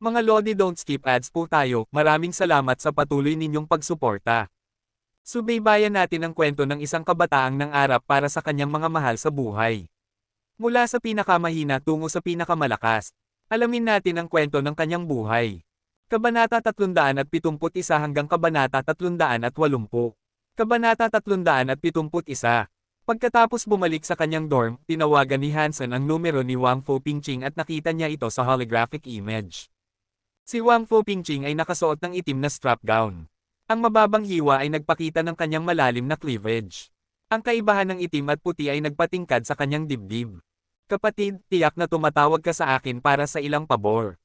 Mga Lodi, don't skip ads po tayo. Maraming salamat sa patuloy ninyong pagsuporta. Subaybayan natin ang kwento ng isang kabataang nangarap para sa kanyang mga mahal sa buhay. Mula sa pinakamahina tungo sa pinakamalakas. Alamin natin ang kwento ng kanyang buhay. Kabanata 371 hanggang Kabanata 380. Kabanata 371. Pagkatapos bumalik sa kanyang dorm, tinawagan ni Hansen ang numero ni Wang Fu Pingqing at nakita niya ito sa holographic image. Si Wang Fu Pingqing ay nakasuot ng itim na strap gown. Ang mababang hiwa ay nagpakita ng kanyang malalim na cleavage. Ang kaibahan ng itim at puti ay nagpatingkad sa kanyang dibdib. Kapatid, tiyak na tumatawag ka sa akin para sa ilang pabor.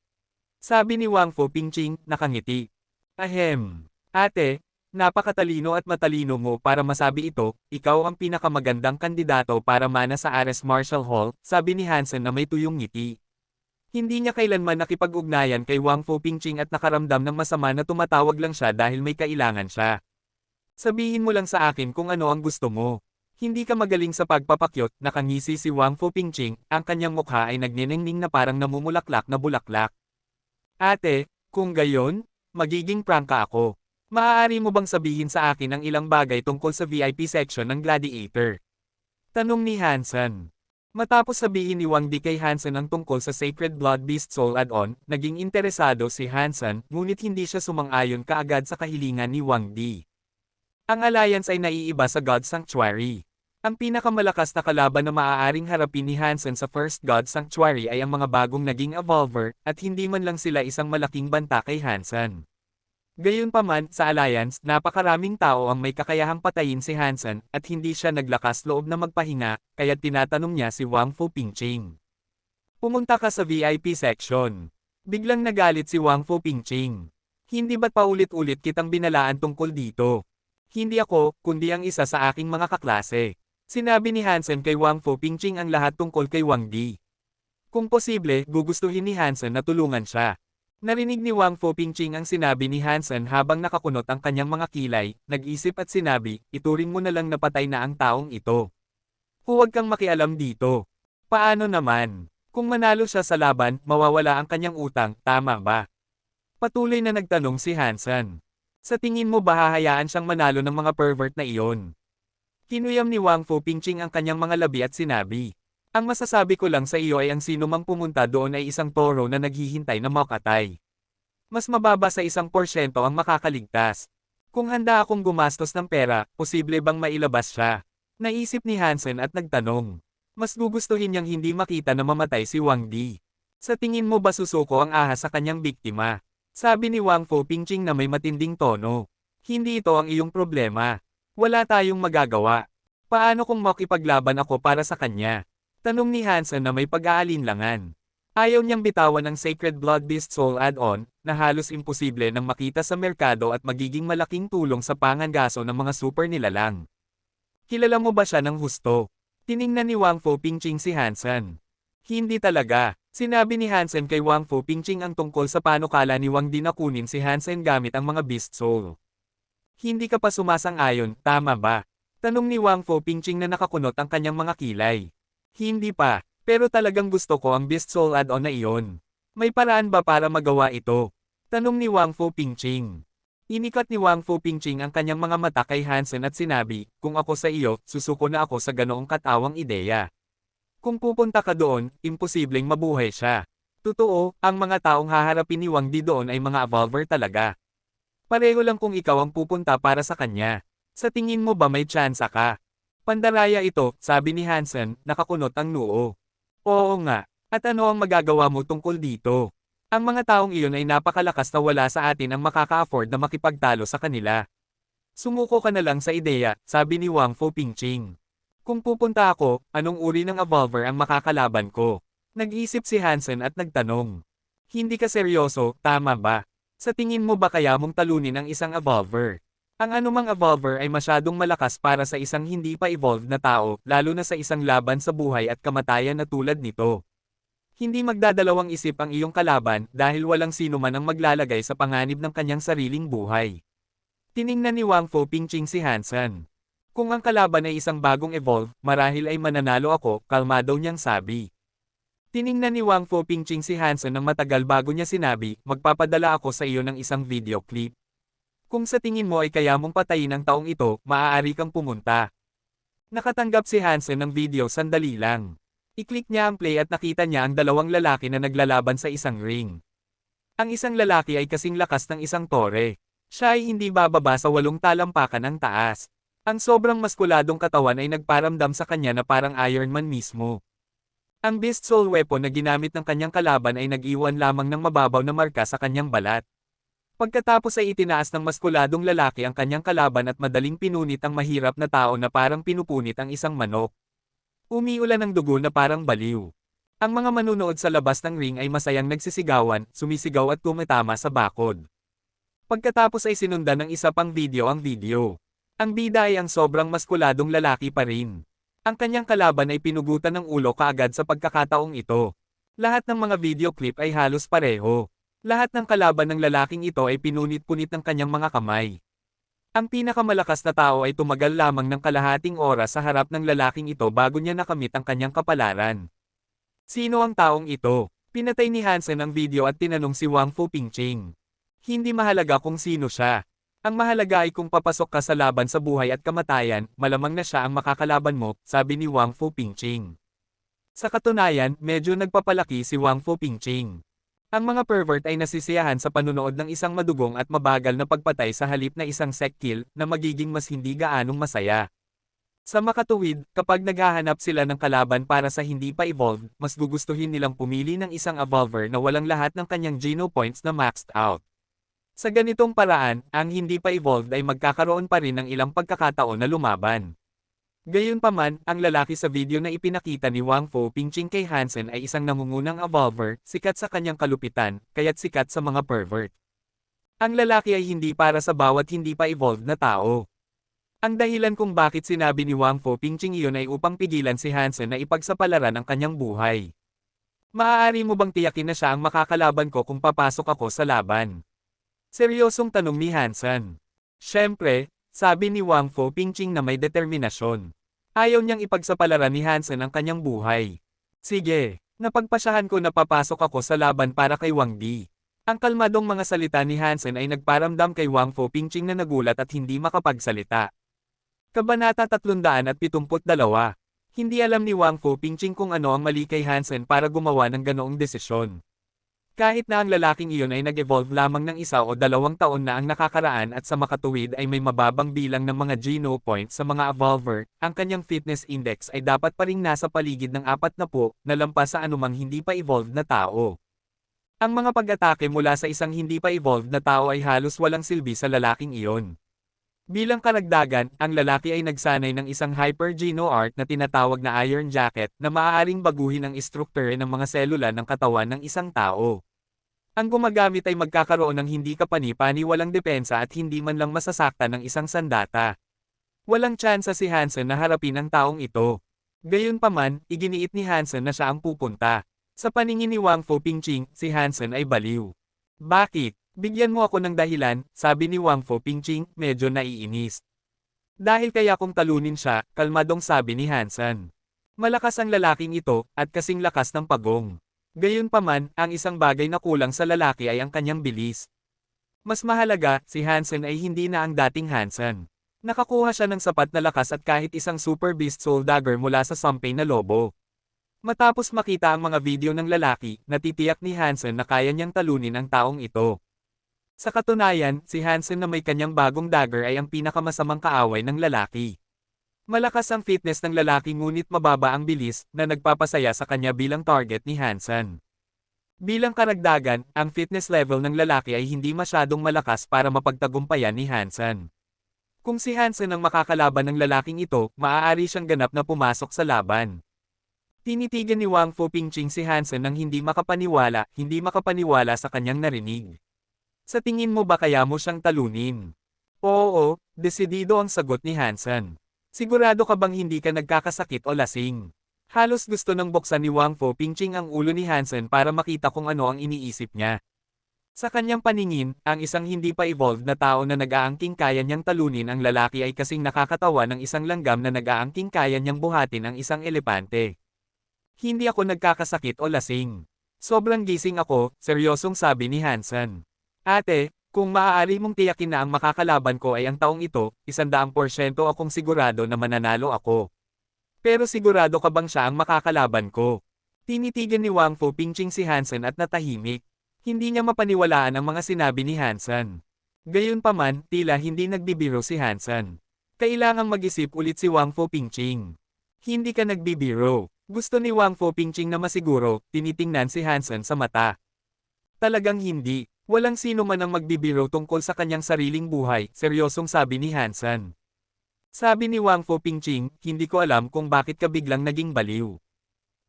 Sabi ni Wang Fu Pingqing, nakangiti. Ahem. Ate, napakatalino at matalino mo para masabi ito, ikaw ang pinakamagandang kandidato para mana sa Ares Martial Hall, sabi ni Hansen na may tuyong ngiti. Hindi niya kailanman nakipag-ugnayan kay Wang Fu Pingqing at nakaramdam ng masama na tumatawag lang siya dahil may kailangan siya. Sabihin mo lang sa akin kung ano ang gusto mo. Hindi ka magaling sa pagpapakyot, nakangisi si Wang Fu Pingqing, ang kanyang mukha ay nagniningning na parang namumulaklak na bulaklak. Ate, kung gayon, magiging prangka ako. Maaari mo bang sabihin sa akin ang ilang bagay tungkol sa VIP section ng Gladiator? Tanong ni Hansen. Matapos sabihin ni Wang Di kay Hansen ang tungkol sa Sacred Blood Beast Soul add-on, naging interesado si Hansen, ngunit hindi siya sumang-ayon kaagad sa kahilingan ni Wang Di. Ang alliance ay naiiba sa God Sanctuary. Ang pinakamalakas na kalaban na maaaring harapin ni Hansen sa First God Sanctuary ay ang mga bagong naging Evolver, at hindi man lang sila isang malaking banta kay Hansen. Gayunpaman, sa Alliance, napakaraming tao ang may kakayahang patayin si Hansen, at hindi siya naglakas loob na magpahinga, kaya tinatanong niya si Wang Fu Pingqing. Pumunta ka sa VIP section. Biglang nagalit si Wang Fu Pingqing. Hindi ba't paulit-ulit kitang binalaan tungkol dito? Hindi ako, kundi ang isa sa aking mga kaklase. Sinabi ni Hansen kay Wang Fu Pingqing ang lahat tungkol kay Wang Di. Kung posible, gugustuhin ni Hansen na tulungan siya. Narinig ni Wang Fu Pingqing ang sinabi ni Hansen habang nakakunot ang kanyang mga kilay, nag-isip at sinabi, ituring mo na lang na patay na ang taong ito. Huwag kang makialam dito. Paano naman? Kung manalo siya sa laban, mawawala ang kanyang utang, tama ba? Patuloy na nagtanong si Hansen. Sa tingin mo ba hahayaan siyang manalo ng mga pervert na iyon? Kinuyam ni Wang Fu Pingqing ang kanyang mga labi at sinabi. Ang masasabi ko lang sa iyo ay ang sino mang pumunta doon ay isang toro na naghihintay na makatay. Mas mababa sa 1% ang makakaligtas. Kung handa akong gumastos ng pera, posible bang mailabas siya? Naisip ni Hansen at nagtanong. Mas gugustuhin niyang hindi makita na mamatay si Wang Di. Sa tingin mo ba susuko ang ahas sa kanyang biktima? Sabi ni Wang Fu Pingqing na may matinding tono. Hindi ito ang iyong problema. Wala tayong magagawa. Paano kung makipaglaban ako para sa kanya? Tanong ni Hansen na may pag-aalinlangan. Ayaw niyang bitawan ang Sacred Blood Beast Soul add-on, na halos imposible nang makita sa merkado at magiging malaking tulong sa pangangaso ng mga super nilalang. Kilala mo ba siya ng husto? Tiningnan ni Wang Fu Pingqing si Hansen. Hindi talaga. Sinabi ni Hansen kay Wang Fu Pingqing ang tungkol sa panukala ni Wang Di na kunin si Hansen gamit ang mga Beast Soul. Hindi ka pa sumasang-ayon, tama ba? Tanong ni Wang Fu Pingqing na nakakunot ang kanyang mga kilay. Hindi pa, pero talagang gusto ko ang Beast Soul add-on na iyon. May paraan ba para magawa ito? Tanong ni Wang Fu Pingqing. Inikat ni Wang Fu Pingqing ang kanyang mga mata kay Hansen at sinabi, kung ako sa iyo, susuko na ako sa ganoong katawang ideya. Kung pupunta ka doon, imposibleng mabuhay siya. Totoo, ang mga taong haharapin ni Wang Di doon ay mga Evolver talaga. Pareho lang kung ikaw ang pupunta para sa kanya. Sa tingin mo ba may tsansa ka? Pandaraya ito, sabi ni Hansen, nakakunot ang noo. Oo nga, at ano ang magagawa mo tungkol dito? Ang mga taong iyon ay napakalakas na wala sa atin ang makaka-afford na makipagtalo sa kanila. Sumuko ka na lang sa ideya, sabi ni Wang Fu Pingqing. Kung pupunta ako, anong uri ng Evolver ang makakalaban ko? Nag-isip si Hansen at nagtanong. Hindi ka seryoso, tama ba? Sa tingin mo ba kaya mong talunin ang isang Evolver? Ang anumang Evolver ay masyadong malakas para sa isang hindi pa evolved na tao, lalo na sa isang laban sa buhay at kamatayan na tulad nito. Hindi magdadalawang isip ang iyong kalaban dahil walang sino man ang maglalagay sa panganib ng kanyang sariling buhay. Tiningnan ni Wang Fu Pingqing si Hansen. Kung ang kalaban ay isang bagong evolve, marahil ay mananalo ako, kalmado niyang sabi. Tiningnan ni Wang Fu Pingching si Hansen ng matagal bago niya sinabi, magpapadala ako sa iyo ng isang video clip. Kung sa tingin mo ay kaya mong patayin ang taong ito, maaari kang pumunta. Nakatanggap si Hansen ng video sandali lang. I-click niya ang play at nakita niya ang dalawang lalaki na naglalaban sa isang ring. Ang isang lalaki ay kasing lakas ng isang tore. Siya ay hindi bababa sa 8 talampakan ang taas. Ang sobrang maskuladong katawan ay nagparamdam sa kanya na parang Iron Man mismo. Ang Beast Soul weapon na ginamit ng kanyang kalaban ay nag-iwan lamang ng mababaw na marka sa kanyang balat. Pagkatapos ay itinaas ng maskuladong lalaki ang kanyang kalaban at madaling pinunit ang mahirap na tao na parang pinupunit ang isang manok. Umiulan ng dugo na parang baliw. Ang mga manunood sa labas ng ring ay masayang nagsisigawan, sumisigaw at tumatama sa bakod. Pagkatapos ay sinundan ng isa pang video ang video. Ang bida ay ang sobrang maskuladong lalaki pa rin. Ang kanyang kalaban ay pinugutan ng ulo kaagad sa pagkakataong ito. Lahat ng mga video clip ay halos pareho. Lahat ng kalaban ng lalaking ito ay pinunit-punit ng kanyang mga kamay. Ang pinakamalakas na tao ay tumagal lamang ng kalahating oras sa harap ng lalaking ito bago niya nakamit ang kanyang kapalaran. Sino ang taong ito? Pinatay ni Hansen ang video at tinanong si Wang Fu Pingching. Hindi mahalaga kung sino siya. Ang mahalaga ay kung papasok ka sa laban sa buhay at kamatayan, malamang na siya ang makakalaban mo, sabi ni Wang Fu Pingching. Sa katunayan, medyo nagpapalaki si Wang Fu Pingching. Ang mga pervert ay nasisiyahan sa panunood ng isang madugong at mabagal na pagpatay sa halip na isang sec kill na magiging mas hindi gaanong masaya. Sa makatuwid, kapag naghahanap sila ng kalaban para sa hindi pa evolved, mas gugustuhin nilang pumili ng isang evolver na walang lahat ng kanyang geno points na maxed out. Sa ganitong paraan, ang hindi pa evolved ay magkakaroon pa rin ng ilang pagkakataon na lumaban. Gayunpaman, ang lalaki sa video na ipinakita ni Wang Fu Pingching kay Hansen ay isang nangungunang evolver, sikat sa kanyang kalupitan, kaya't sikat sa mga pervert. Ang lalaki ay hindi para sa bawat hindi pa evolved na tao. Ang dahilan kung bakit sinabi ni Wang Fu Pingching iyon ay upang pigilan si Hansen na ipagsapalaran ang kanyang buhay. Maaari mo bang tiyakin na siya ang makakalaban ko kung papasok ako sa laban? Seryosong tanong ni Hansen. Siyempre, sabi ni Wang Fu Pingching na may determinasyon. Ayaw niyang ipagsapalaran ni Hansen ang kanyang buhay. Sige, napagpasyahan ko na papasok ako sa laban para kay Wang Di. Ang kalmadong mga salita ni Hansen ay nagparamdam kay Wang Fu Pingching na nagulat at hindi makapagsalita. Kabanata 372. Hindi alam ni Wang Fu Pingching kung ano ang mali kay Hansen para gumawa ng ganoong desisyon. Kahit na ang lalaking iyon ay nag-evolve lamang ng 1 o 2 taon na ang nakakaraan at sa makatuwid ay may mababang bilang ng mga geno points sa mga evolver, ang kanyang fitness index ay dapat pa ring nasa paligid ng 40 na lampas sa anumang hindi pa evolved na tao. Ang mga pag-atake mula sa isang hindi pa evolved na tao ay halos walang silbi sa lalaking iyon. Bilang karagdagan, ang lalaki ay nagsanay ng isang hyper-geno art na tinatawag na Iron Jacket na maaaring baguhin ang istrukture ng mga selula ng katawan ng isang tao. Ang gumagamit ay magkakaroon ng hindi kapani-pani walang depensa at hindi man lang masasaktan ng isang sandata. Walang tsansa si Hansen na harapin ang taong ito. Gayunpaman, iginiit ni Hansen na siya ang pupunta. Sa paningin ni Wang Fu Pingching, si Hansen ay baliw. Bakit? Bigyan mo ako ng dahilan, sabi ni Wang Fu Pingching, medyo naiinis. Dahil kaya kung talunin siya, kalmadong sabi ni Hansen. Malakas ang lalaking ito, at kasing lakas ng pagong. Gayunpaman, ang isang bagay na kulang sa lalaki ay ang kanyang bilis. Mas mahalaga, si Hansen ay hindi na ang dating Hansen. Nakakuha siya ng sapat na lakas at kahit isang Super Beast Soul Dagger mula sa sampay na lobo. Matapos makita ang mga video ng lalaki, natitiyak ni Hansen na kaya niyang talunin ang taong ito. Sa katunayan, si Hansen na may kanyang bagong dagger ay ang pinakamasamang kaaway ng lalaki. Malakas ang fitness ng lalaki ngunit mababa ang bilis, na nagpapasaya sa kanya bilang target ni Hansen. Bilang karagdagan, ang fitness level ng lalaki ay hindi masyadong malakas para mapagtagumpayan ni Hansen. Kung si Hansen ang makakalaban ng lalaking ito, maaari siyang ganap na pumasok sa laban. Tinitigan ni Wang Fu Pingching si Hansen nang hindi makapaniwala sa kanyang narinig. Sa tingin mo ba kaya mo siyang talunin? Oo, desidido ang sagot ni Hansen. Sigurado ka bang hindi ka nagkakasakit o lasing? Halos gusto nang buksan ni Wang Fu Pingching ang ulo ni Hansen para makita kung ano ang iniisip niya. Sa kanyang paningin, ang isang hindi pa evolved na tao na nag-aangking kaya niyang talunin ang lalaki ay kasing nakakatawa ng isang langgam na nag-aangking kaya niyang buhatin ang isang elepante. Hindi ako nagkakasakit o lasing. Sobrang gising ako, seryosong sabi ni Hansen. Ate, kung maaari mong tiyakin na ang makakalaban ko ay ang taong ito, 100% akong sigurado na mananalo ako. Pero sigurado ka bang siya ang makakalaban ko? Tinitigan ni Wang Fu Pingching si Hansen at natahimik. Hindi niya mapaniwalaan ang mga sinabi ni Hansen. Gayunpaman, tila hindi nagbibiro si Hansen. Kailangang mag-isip ulit si Wang Fu Pingching. Hindi ka nagbibiro. Gusto ni Wang Fu Pingching na masiguro, tinitingnan si Hansen sa mata. Talagang hindi. Walang sino man ang magbibiro tungkol sa kanyang sariling buhay, seryosong sabi ni Hansen. Sabi ni Wang Fu Pingching, hindi ko alam kung bakit ka biglang naging baliw.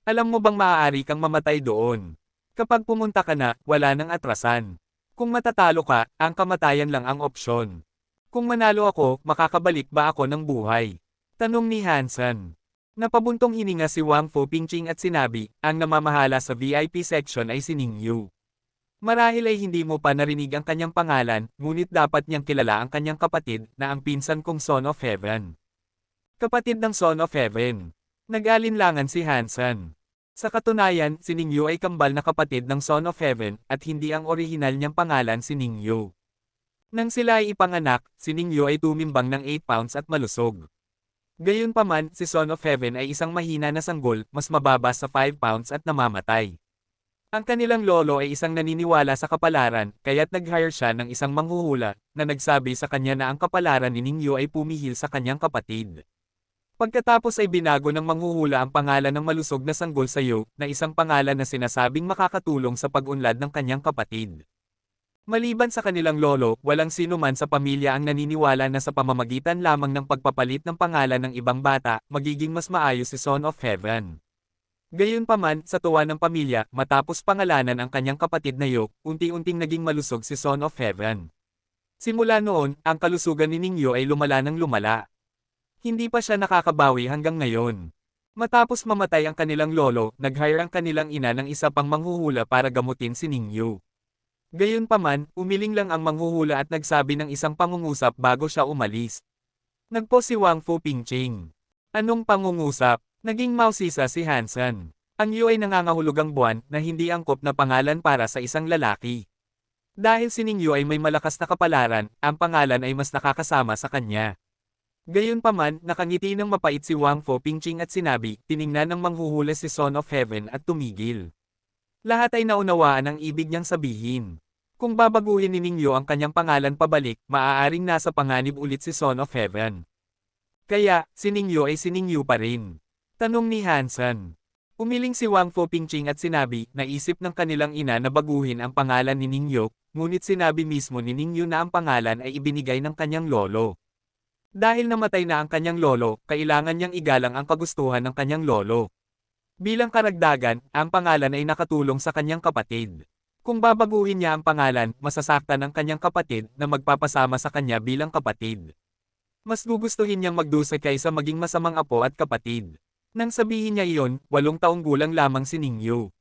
Alam mo bang maaari kang mamatay doon? Kapag pumunta ka na, wala nang atrasan. Kung matatalo ka, ang kamatayan lang ang opsyon. Kung manalo ako, makakabalik ba ako ng buhay? Tanong ni Hansen. Napabuntong hininga si Wang Fu Pingching at sinabi, ang namamahala sa VIP section ay si Ning Yu. Marahil ay hindi mo pa narinig ang kanyang pangalan, ngunit dapat niyang kilala ang kanyang kapatid, na ang pinsan kong Son of Heaven. Kapatid ng Son of Heaven. Nag-alinlangan si Hansen. Sa katunayan, si Ning Yu ay kambal na kapatid ng Son of Heaven, at hindi ang orihinal niyang pangalan si Ning Yu. Nang sila ay ipanganak, si Ning Yu ay tumimbang ng 8 pounds at malusog. Gayunpaman, si Son of Heaven ay isang mahina na sanggol, mas mababa sa 5 pounds at namamatay. Ang kanilang lolo ay isang naniniwala sa kapalaran, kaya't nag-hire siya ng isang manghuhula, na nagsabi sa kanya na ang kapalaran ni Ning Yu ay pumihil sa kanyang kapatid. Pagkatapos ay binago ng manghuhula ang pangalan ng malusog na sanggol sa Yu, na isang pangalan na sinasabing makakatulong sa pag-unlad ng kanyang kapatid. Maliban sa kanilang lolo, walang sino man sa pamilya ang naniniwala na sa pamamagitan lamang ng pagpapalit ng pangalan ng ibang bata, magiging mas maayos si Son of Heaven. Gayunpaman, sa tuwa ng pamilya, matapos pangalanan ang kanyang kapatid na Yu, unti-unting naging malusog si Son of Heaven. Simula noon, ang kalusugan ni Ning Yu ay lumala ng lumala. Hindi pa siya nakakabawi hanggang ngayon. Matapos mamatay ang kanilang lolo, nag-hire ang kanilang ina ng isa pang manghuhula para gamutin si Ning Yu. Gayunpaman, umiling lang ang manghuhula at nagsabi ng isang pangungusap bago siya umalis. Nagpo si Wang Fu Pingching. Anong pangungusap? Naging mausisa si Hansen. Ang Yu ay nangangahulugang buwan na hindi angkop na pangalan para sa isang lalaki. Dahil si Ning Yu ay may malakas na kapalaran, ang pangalan ay mas nakakasama sa kanya. Gayunpaman, nakangiti ng mapait si Wang Fu Pingching at sinabi, tiningnan ng manghuhula si Son of Heaven at tumigil. Lahat ay naunawaan ang ibig niyang sabihin. Kung babaguhin ni Ning Yu ang kanyang pangalan pabalik, maaaring nasa panganib ulit si Son of Heaven. Kaya, si Ning Yu ay si Ning Yu pa rin. Tanong ni Hansen. Umiling si Wang Fu Pingching at sinabi, naisip ng kanilang ina na baguhin ang pangalan ni Ning Yu, ngunit sinabi mismo ni Ning Yu na ang pangalan ay ibinigay ng kanyang lolo. Dahil namatay na ang kanyang lolo, kailangan niyang igalang ang kagustuhan ng kanyang lolo. Bilang karagdagan, ang pangalan ay nakatulong sa kanyang kapatid. Kung babaguhin niya ang pangalan, masasaktan ang kanyang kapatid na magpapasama sa kanya bilang kapatid. Mas gugustuhin niyang magdusa kaysa maging masamang apo at kapatid. Nang sabihin niya iyon, 8 taong gulang lamang si Ning Yu.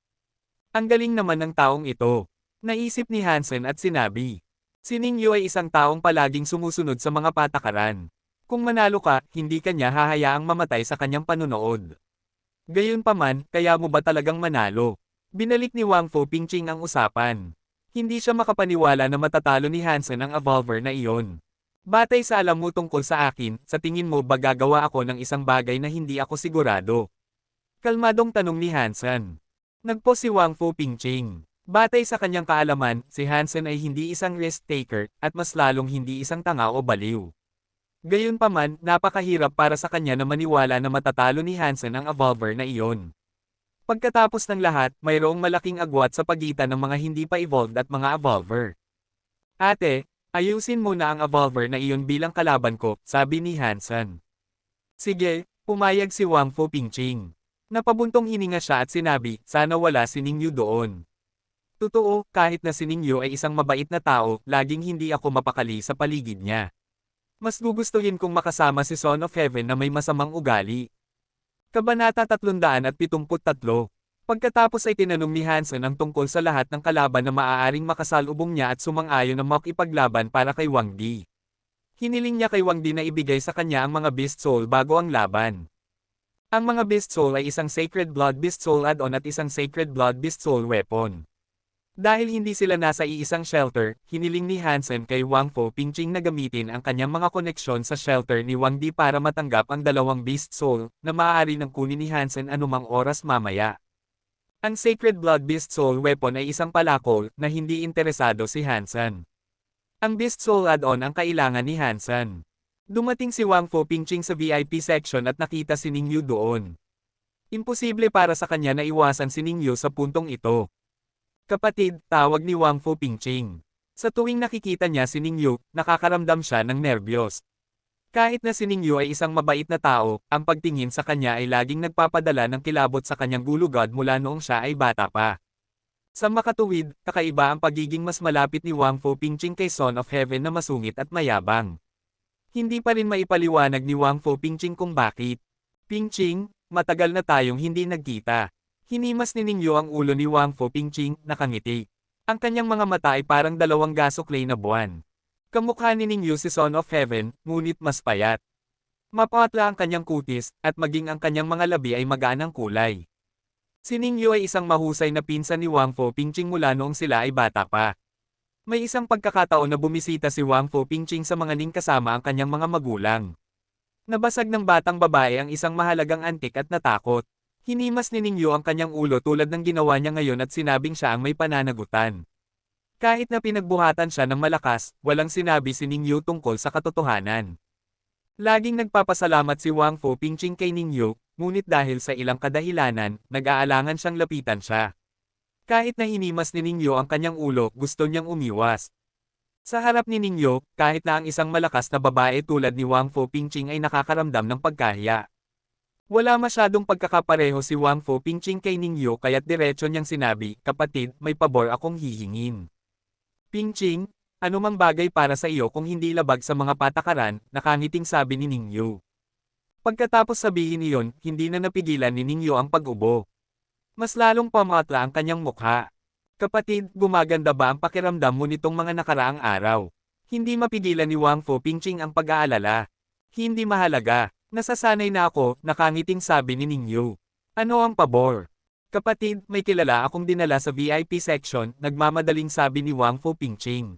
Ang galing naman ng taong ito. Naisip ni Hansen at sinabi. Si Ning Yu ay isang taong palaging sumusunod sa mga patakaran. Kung manalo ka, hindi kanya hahayaang mamatay sa kanyang panunood. Gayunpaman, kaya mo ba talagang manalo? Binalik ni Wang Fu Pingching ang usapan. Hindi siya makapaniwala na matatalo ni Hansen ang evolver na iyon. Batay sa alam mo tungkol sa akin, sa tingin mo ba gagawa ako ng isang bagay na hindi ako sigurado? Kalmadong tanong ni Hansen. Nagpo si Wang Fu Pingching. Batay sa kanyang kaalaman, si Hansen ay hindi isang risk-taker, at mas lalong hindi isang tanga o baliw. Gayunpaman, napakahirap para sa kanya na maniwala na matatalo ni Hansen ang evolver na iyon. Pagkatapos ng lahat, mayroong malaking agwat sa pagitan ng mga hindi pa evolved at mga evolver. Ate, ayusin mo na ang evolver na iyon bilang kalaban ko, sabi ni Hansen. Sige, pumayag si Wang Fu Pingching. Napabuntong hininga siya at sinabi, sana wala si Ning Yu doon. Totoo, kahit na si Ning Yu ay isang mabait na tao, laging hindi ako mapakali sa paligid niya. Mas gugustuhin kong makasama si Son of Heaven na may masamang ugali. Kabanata 373. Pagkatapos ay tinanong ni Hansen ang tungkol sa lahat ng kalaban na maaaring makasalubong niya at sumang-ayon na makipaglaban para kay Wang Di. Hiniling niya kay Wang Di na ibigay sa kanya ang mga beast soul bago ang laban. Ang mga Beast Soul ay isang Sacred Blood Beast Soul add-on at isang Sacred Blood Beast Soul weapon. Dahil hindi sila nasa iisang shelter, hiniling ni Hansen kay Wang Fu Pingqing na gamitin ang kanyang mga koneksyon sa shelter ni Wang Di para matanggap ang dalawang Beast Soul, na maaari nang kunin ni Hansen anumang oras mamaya. Ang Sacred Blood Beast Soul weapon ay isang palakol, na hindi interesado si Hansen. Ang Beast Soul add-on ang kailangan ni Hansen. Dumating si Wang Fu Pingqing sa VIP section at nakita si Ningyu doon. Imposible para sa kanya na iwasan si Ningyu sa puntong ito. Kapatid, tawag ni Wang Fu Pingqing. Sa tuwing nakikita niya si Ningyu, nakakaramdam siya ng nerbiyos. Kahit na si Ningyu ay isang mabait na tao, ang pagtingin sa kanya ay laging nagpapadala ng kilabot sa kanyang gulugod mula noong siya ay bata pa. Sa makatuwid, kakaiba ang pagiging mas malapit ni Wang Fu Pingqing kay Son of Heaven na masungit at mayabang. Hindi pa rin maipaliwanag ni Wang Fu Pingqing kung bakit. Pingqing, matagal na tayong hindi nagkita. Hinimas ni Ningyu ang ulo ni Wang Fu Pingqing, nakangiti. Ang kanyang mga mata ay parang dalawang gasuklay na buwan. Kamukha ni Ningyu si Son of Heaven, ngunit mas payat. Mapatla ang kanyang kutis, at maging ang kanyang mga labi ay magaan ang kulay. Si Ningyu ay isang mahusay na pinsan ni Wang Fu Pingqing mula noong sila ay bata pa. May isang pagkakataon na bumisita si Wang Fu Pingqing sa mga ning kasama ang kanyang mga magulang. Nabasag ng batang babae ang isang mahalagang antik at natakot. Hinimas ni Ningyu ang kanyang ulo tulad ng ginawa niya ngayon at sinabing siya ang may pananagutan. Kahit na pinagbuhatan siya ng malakas, walang sinabi si Ningyu tungkol sa katotohanan. Laging nagpapasalamat si Wang Fu Pingqing kay Ningyu, ngunit dahil sa ilang kadahilanan, nag-aalangan siyang lapitan siya. Kahit na hinimas ni Ningyu ang kanyang ulo, gusto niyang umiwas. Sa harap ni Ningyu, kahit na ang isang malakas na babae tulad ni Wang Fu Pingqing ay nakakaramdam ng pagkahiya. Wala masyadong pagkakapareho si Wang Fu Pingqing kay Ningyu kaya't diretso niyang sinabi, kapatid, may pabor akong hihingin. Pingqing, anumang bagay para sa iyo kung hindi labag sa mga patakaran, nakangiting sabi ni Ningyu. Pagkatapos sabihin iyon, hindi na napigilan ni Ningyu ang pag-ubo. Mas lalong pamatla ang kanyang mukha. Kapatid, gumaganda ba ang pakiramdam mo nitong mga nakaraang araw? Hindi mapigilan ni Wang Fu Pingqing ang pag-aalala. Hindi mahalaga. Nasasanay na ako, nakangiting sabi ni Ningyu. Ano ang pabor? Kapatid, may kilala akong dinala sa VIP section, nagmamadaling sabi ni Wang Fu Pingqing.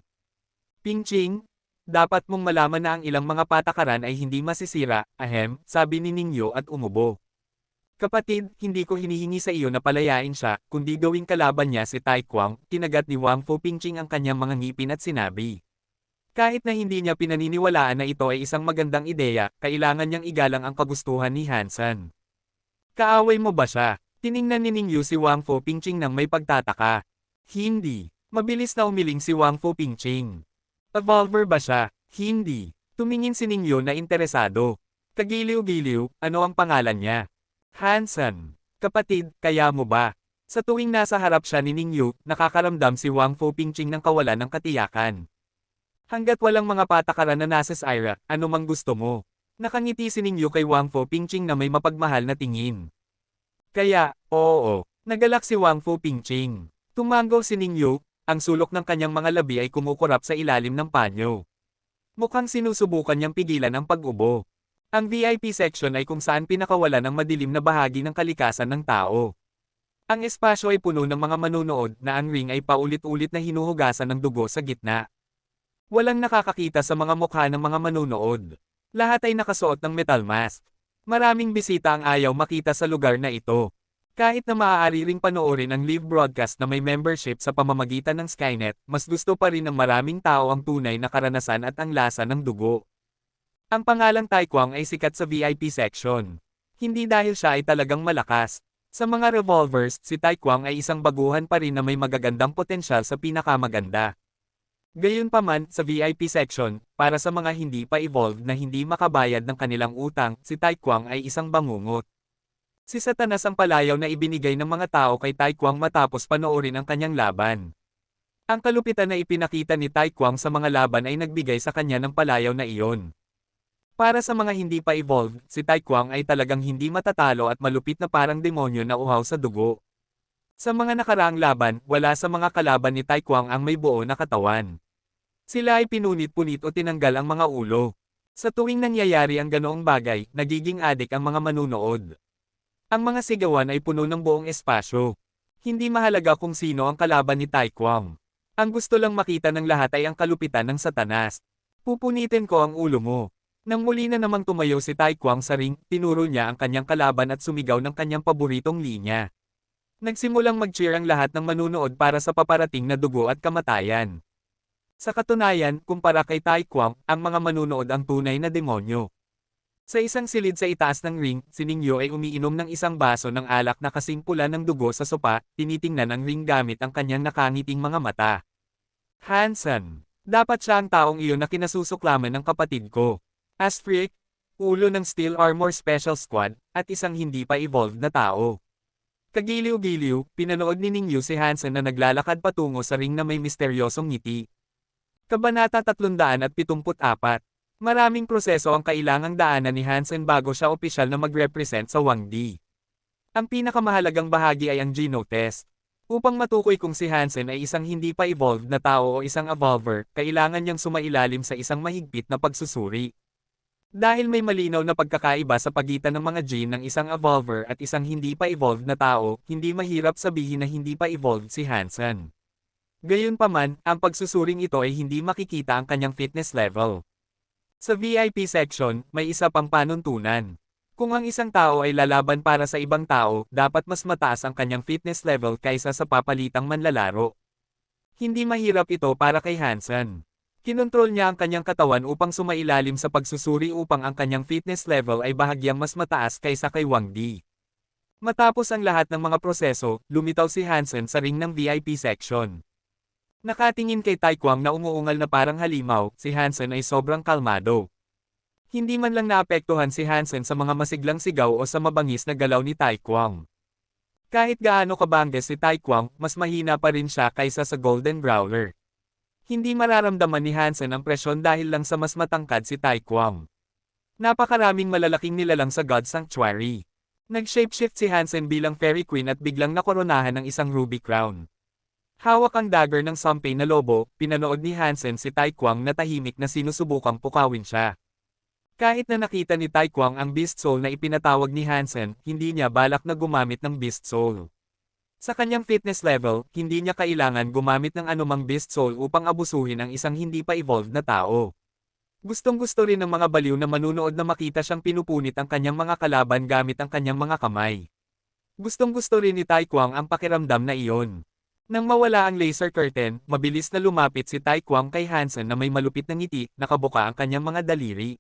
Pingqing, dapat mong malaman na ang ilang mga patakaran ay hindi masisira, ahem, sabi ni Ningyu at umubo. Kapatid, hindi ko hinihingi sa iyo na palayain siya, kundi gawing kalaban niya si Tai Kwang, kinagat ni Wang Fu Pingqing ang kanyang mga ngipin at sinabi. Kahit na hindi niya pinaniniwalaan na ito ay isang magandang ideya, kailangan niyang igalang ang kagustuhan ni Hansen. Kaaway mo ba siya? Tiningnan ni Ningyu si Wang Fu Pingqing nang may pagtataka. Hindi. Mabilis na umiling si Wang Fu Pingqing. Evolver ba siya? Hindi. Tumingin si Ningyu na interesado. Kagiliw-giliw, ano ang pangalan niya? Hansen. Kapatid, kaya mo ba? Sa tuwing nasa harap siya ni Ningyu, nakakaramdam si Wang Fu Pingqing ng kawalan ng katiyakan. Hanggat walang mga patakaran na nasa Syra, ano mang gusto mo. Nakangiti si Ningyu kay Wang Fu Pingqing na may mapagmahal na tingin. Kaya, oo, nagalak si Wang Fu Pingqing. Tumango si Ningyu, ang sulok ng kanyang mga labi ay kumukurap sa ilalim ng panyo. Mukhang sinusubukan niyang pigilan ang pag-ubo. Ang VIP section ay kung saan pinakawalan ang madilim na bahagi ng kalikasan ng tao. Ang espasyo ay puno ng mga manunood na ang ring ay paulit-ulit na hinuhugasan ng dugo sa gitna. Walang nakakakita sa mga mukha ng mga manunood. Lahat ay nakasuot ng metal mask. Maraming bisita ang ayaw makita sa lugar na ito. Kahit na maaari ring panoorin ang live broadcast na may membership sa pamamagitan ng Skynet, mas gusto pa rin ng maraming tao ang tunay na karanasan at ang lasa ng dugo. Ang pangalang Tai Kwang ay sikat sa VIP section. Hindi dahil siya ay talagang malakas. Sa mga revolvers, si Tai Kwang ay isang baguhan pa rin na may magagandang potensyal sa pinakamaganda. Gayunpaman, sa VIP section, para sa mga hindi pa evolved na hindi makabayad ng kanilang utang, si Tai Kwang ay isang bangungot. Si Satanas ang palayaw na ibinigay ng mga tao kay Tai Kwang matapos panoorin ang kanyang laban. Ang kalupitan na ipinakita ni Tai Kwang sa mga laban ay nagbigay sa kanya ng palayaw na iyon. Para sa mga hindi pa evolved, si Tai Kwang ay talagang hindi matatalo at malupit na parang demonyo na uhaw sa dugo. Sa mga nakaraang laban, wala sa mga kalaban ni Tai Kwang ang may buo na katawan. Sila ay pinunit-punit o tinanggal ang mga ulo. Sa tuwing nangyayari ang ganoong bagay, nagiging adik ang mga manunood. Ang mga sigawan ay puno ng buong espasyo. Hindi mahalaga kung sino ang kalaban ni Tai Kwang. Ang gusto lang makita ng lahat ay ang kalupitan ng Satanas. Pupunitin ko ang ulo mo. Nang muli na namang tumayo si Tai Kwang sa ring, tinuro niya ang kanyang kalaban at sumigaw ng kanyang paboritong linya. Nagsimulang mag-cheer ang lahat ng manunood para sa paparating na dugo at kamatayan. Sa katunayan, kumpara kay Tai Kwang, ang mga manunood ang tunay na demonyo. Sa isang silid sa itaas ng ring, si Ningyo ay umiinom ng isang baso ng alak na kasing pula ng dugo sa sopa, tinitingnan ang ring gamit ang kanyang nakangiting mga mata. Hansen. Dapat siya ang taong iyon na kinasusuklaman ng kapatid ko. Asterisk, ulo ng Steel Armor Special Squad, at isang hindi pa evolved na tao. Kagiliw-giliw, pinanood ni Ningyu si Hansen na naglalakad patungo sa ring na may misteryosong ngiti. Kabanata 374. Maraming proseso ang kailangang daanan ni Hansen bago siya opisyal na mag-represent sa Wangdi. Ang pinakamahalagang bahagi ay ang Geno test. Upang matukoy kung si Hansen ay isang hindi pa evolved na tao o isang evolver, kailangan niyang sumailalim sa isang mahigpit na pagsusuri. Dahil may malinaw na pagkakaiba sa pagitan ng mga gene ng isang evolver at isang hindi pa evolved na tao, hindi mahirap sabihin na hindi pa evolved si Hansen. Gayunpaman, ang pagsusuring ito ay hindi makikita ang kanyang fitness level. Sa VIP section, may isa pang panuntunan. Kung ang isang tao ay lalaban para sa ibang tao, dapat mas mataas ang kanyang fitness level kaysa sa papalitang manlalaro. Hindi mahirap ito para kay Hansen. Kinontrol niya ang kanyang katawan upang sumailalim sa pagsusuri upang ang kanyang fitness level ay bahagyang mas mataas kaysa kay Wangdi. Matapos ang lahat ng mga proseso, lumitaw si Hansen sa ring ng VIP section. Nakatingin kay Tai Kwang na umuungal na parang halimaw, si Hansen ay sobrang kalmado. Hindi man lang naapektuhan si Hansen sa mga masiglang sigaw o sa mabangis na galaw ni Tai Kwang. Kahit gaano kabangges si Tai Kwang, mas mahina pa rin siya kaysa sa Golden Growler. Hindi mararamdaman ni Hansen ang presyon dahil lang sa mas matangkad si Tai Kwang. Napakaraming malalaking nilalang sa God Sanctuary. Nag-shapeshift si Hansen bilang Fairy Queen at biglang nakoronahan ng isang Ruby Crown. Hawak ang dagger ng sampay na lobo, pinanood ni Hansen si Tai Kwang na tahimik na sinusubukang pukawin siya. Kahit na nakita ni Tai Kwang ang Beast Soul na ipinatawag ni Hansen, hindi niya balak na gumamit ng Beast Soul. Sa kanyang fitness level, hindi niya kailangan gumamit ng anumang Beast Soul upang abusuhin ang isang hindi pa evolved na tao. Gustong-gusto rin ng mga baliw na manunood na makita siyang pinupunit ang kanyang mga kalaban gamit ang kanyang mga kamay. Gustong-gusto rin ni Tai Kwang ang pakiramdam na iyon. Nang mawala ang laser curtain, mabilis na lumapit si Tai Kwang kay Hansen na may malupit na ngiti, nakabuka ang kanyang mga daliri.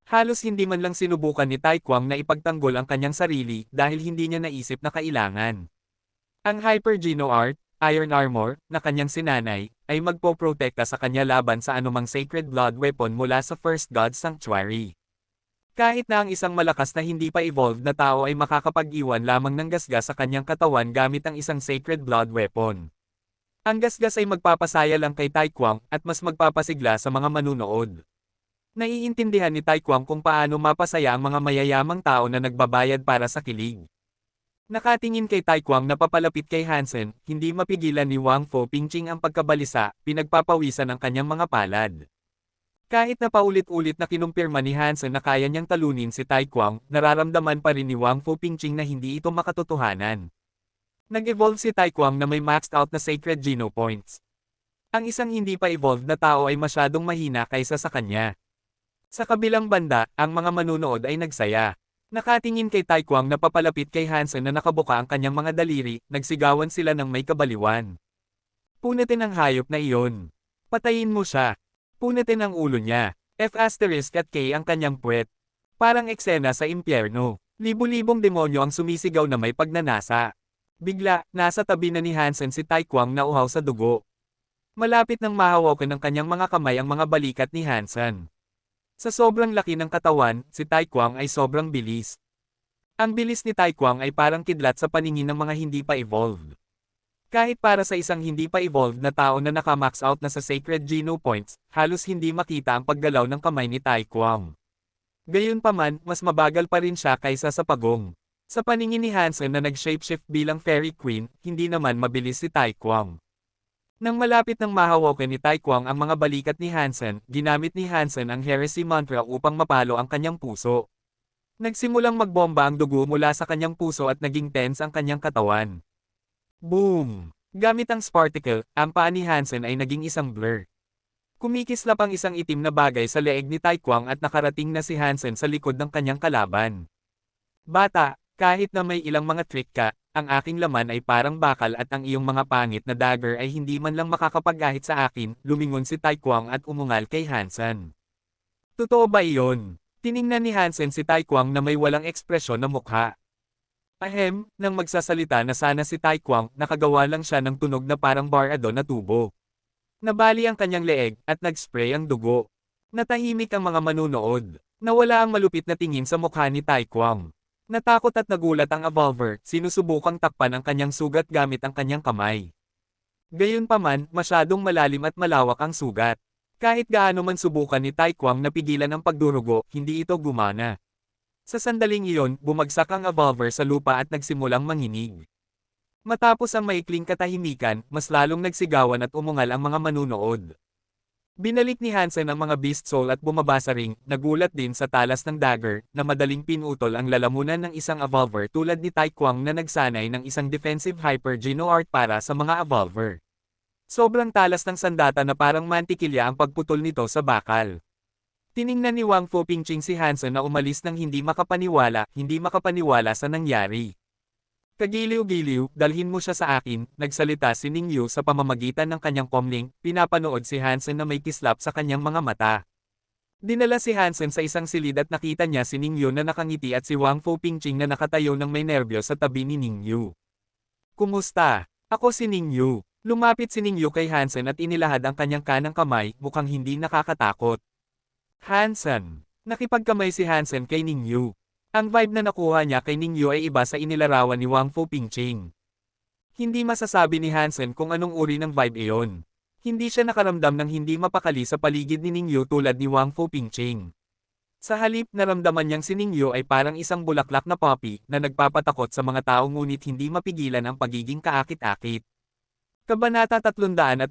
Halos hindi man lang sinubukan ni Tai Kwang na ipagtanggol ang kanyang sarili dahil hindi niya naisip na kailangan. Ang Hyper Geno Art, Iron Armor, na kanyang sinanay, ay magpoprotekta sa kanya laban sa anumang Sacred Blood Weapon mula sa First God Sanctuary. Kahit na ang isang malakas na hindi pa evolved na tao ay makakapag-iwan lamang ng gasgas sa kanyang katawan gamit ang isang Sacred Blood Weapon. Ang gasgas ay magpapasaya lang kay Tai Kwang at mas magpapasigla sa mga manunood. Naiintindihan ni Tai Kwang kung paano mapasaya ang mga mayayamang tao na nagbabayad para sa kilig. Nakatingin kay Tai Kwang na papalapit kay Hansen, hindi mapigilan ni Wang Fu Pingqing ang pagkabalisa, pinagpapawisan ang kanyang mga palad. Kahit na paulit-ulit na kinumpirma ni Hansen na kaya niyang talunin si Tai Kwang, nararamdaman pa rin ni Wang Fu Pingqing na hindi ito makatotohanan. Nag-evolve si Tai Kwang na may maxed out na Sacred Geno Points. Ang isang hindi pa evolved na tao ay masyadong mahina kaysa sa kanya. Sa kabilang banda, ang mga manunood ay nagsaya. Nakatingin kay Tai Kwang na papalapit kay Hansen na nakabuka ang kanyang mga daliri, nagsigawan sila ng may kabaliwan. Punitin ang hayop na iyon. Patayin mo siya. Punitin ang ulo niya. F** at K ang kanyang puwet. Parang eksena sa impyerno. Libu-libong demonyo ang sumisigaw na may pagnanasa. Bigla, nasa tabi na ni Hansen si Tai Kwang na uhaw sa dugo. Malapit nang mahawakan ng kanyang mga kamay ang mga balikat ni Hansen. Sa sobrang laki ng katawan, si Tai Kwang ay sobrang bilis. Ang bilis ni Tai Kwang ay parang kidlat sa paningin ng mga hindi pa evolved. Kahit para sa isang hindi pa evolved na tao na naka-max out na sa Sacred Geno Points, halos hindi makita ang paggalaw ng kamay ni Tai Kwang. Gayunpaman, mas mabagal pa rin siya kaysa sa pagong. Sa paningin ni Hansen na nag-shapeshift bilang Fairy Queen, hindi naman mabilis si Tai Kwang. Nang malapit ng mahawakan ni Tai Kwang ang mga balikat ni Hansen, ginamit ni Hansen ang Heresy Mantra upang mapalo ang kanyang puso. Nagsimulang magbomba ang dugo mula sa kanyang puso at naging tense ang kanyang katawan. Boom! Gamit ang Sparticle, ang paa ni Hansen ay naging isang blur. Kumikislap ang isang itim na bagay sa leeg ni Taekwang at nakarating na si Hansen sa likod ng kanyang kalaban. Bata, kahit na may ilang mga trick ka, ang aking laman ay parang bakal at ang iyong mga pangit na dagger ay hindi man lang makakapagahit sa akin, lumingon si Taekwang at umungal kay Hansen. Totoo ba iyon? Tiningnan ni Hansen si Taekwang na may walang ekspresyon na mukha. Ahem, nang magsasalita na sana si Taekwang, nakagawa lang siya ng tunog na parang barado na tubo. Nabali ang kanyang leeg, at nag-spray ang dugo. Natahimik ang mga manunood. Nawala ang malupit na tingin sa mukha ni Taekwang. Natakot at nagulat ang Evolver, sinusubukang takpan ang kanyang sugat gamit ang kanyang kamay. Gayunpaman, masyadong malalim at malawak ang sugat. Kahit gaano man subukan ni Taekwang na pigilan ang pagdurugo, hindi ito gumana. Sa sandaling iyon, bumagsak ang Evolver sa lupa at nagsimulang manginig. Matapos ang maikling katahimikan, mas lalong nagsigawan at umungal ang mga manunood. Binalik ni Hansen ang mga Beast Soul at bumaba sa ring, nagulat din sa talas ng dagger, na madaling pinutol ang lalamunan ng isang Evolver tulad ni Taekwang na nagsanay ng isang defensive Hyper Geno Art para sa mga Evolver. Sobrang talas ng sandata na parang mantikilya ang pagputol nito sa bakal. Tiningnan ni Wang Fu Pingching si Hansen na umalis ng hindi makapaniwala sa nangyari. Kagiliw-giliw, dalhin mo siya sa akin, nagsalita si Ningyu sa pamamagitan ng kanyang comlink, pinapanood si Hansen na may kislap sa kanyang mga mata. Dinala si Hansen sa isang silid at nakita niya si Ningyu na nakangiti at si Wang Fu Pingching na nakatayo ng may nerbyo sa tabi ni Ningyu. Kumusta? Ako si Ningyu. Lumapit si Ningyu kay Hansen at inilahad ang kanyang kanang kamay, mukhang hindi nakakatakot. Hansen. Nakipagkamay si Hansen kay Ningyu. Ang vibe na nakuha niya kay Ningyu ay iba sa inilarawan ni Wang Fu Pingching. Hindi masasabi ni Hansen kung anong uri ng vibe iyon. Hindi siya nakaramdam ng hindi mapakali sa paligid ni Ningyu tulad ni Wang Fu Pingching. Sa halip, naramdaman niyang si Ningyu ay parang isang bulaklak na poppy na nagpapatakot sa mga tao ngunit hindi mapigilan ang pagiging kaakit-akit. Kabanata 375.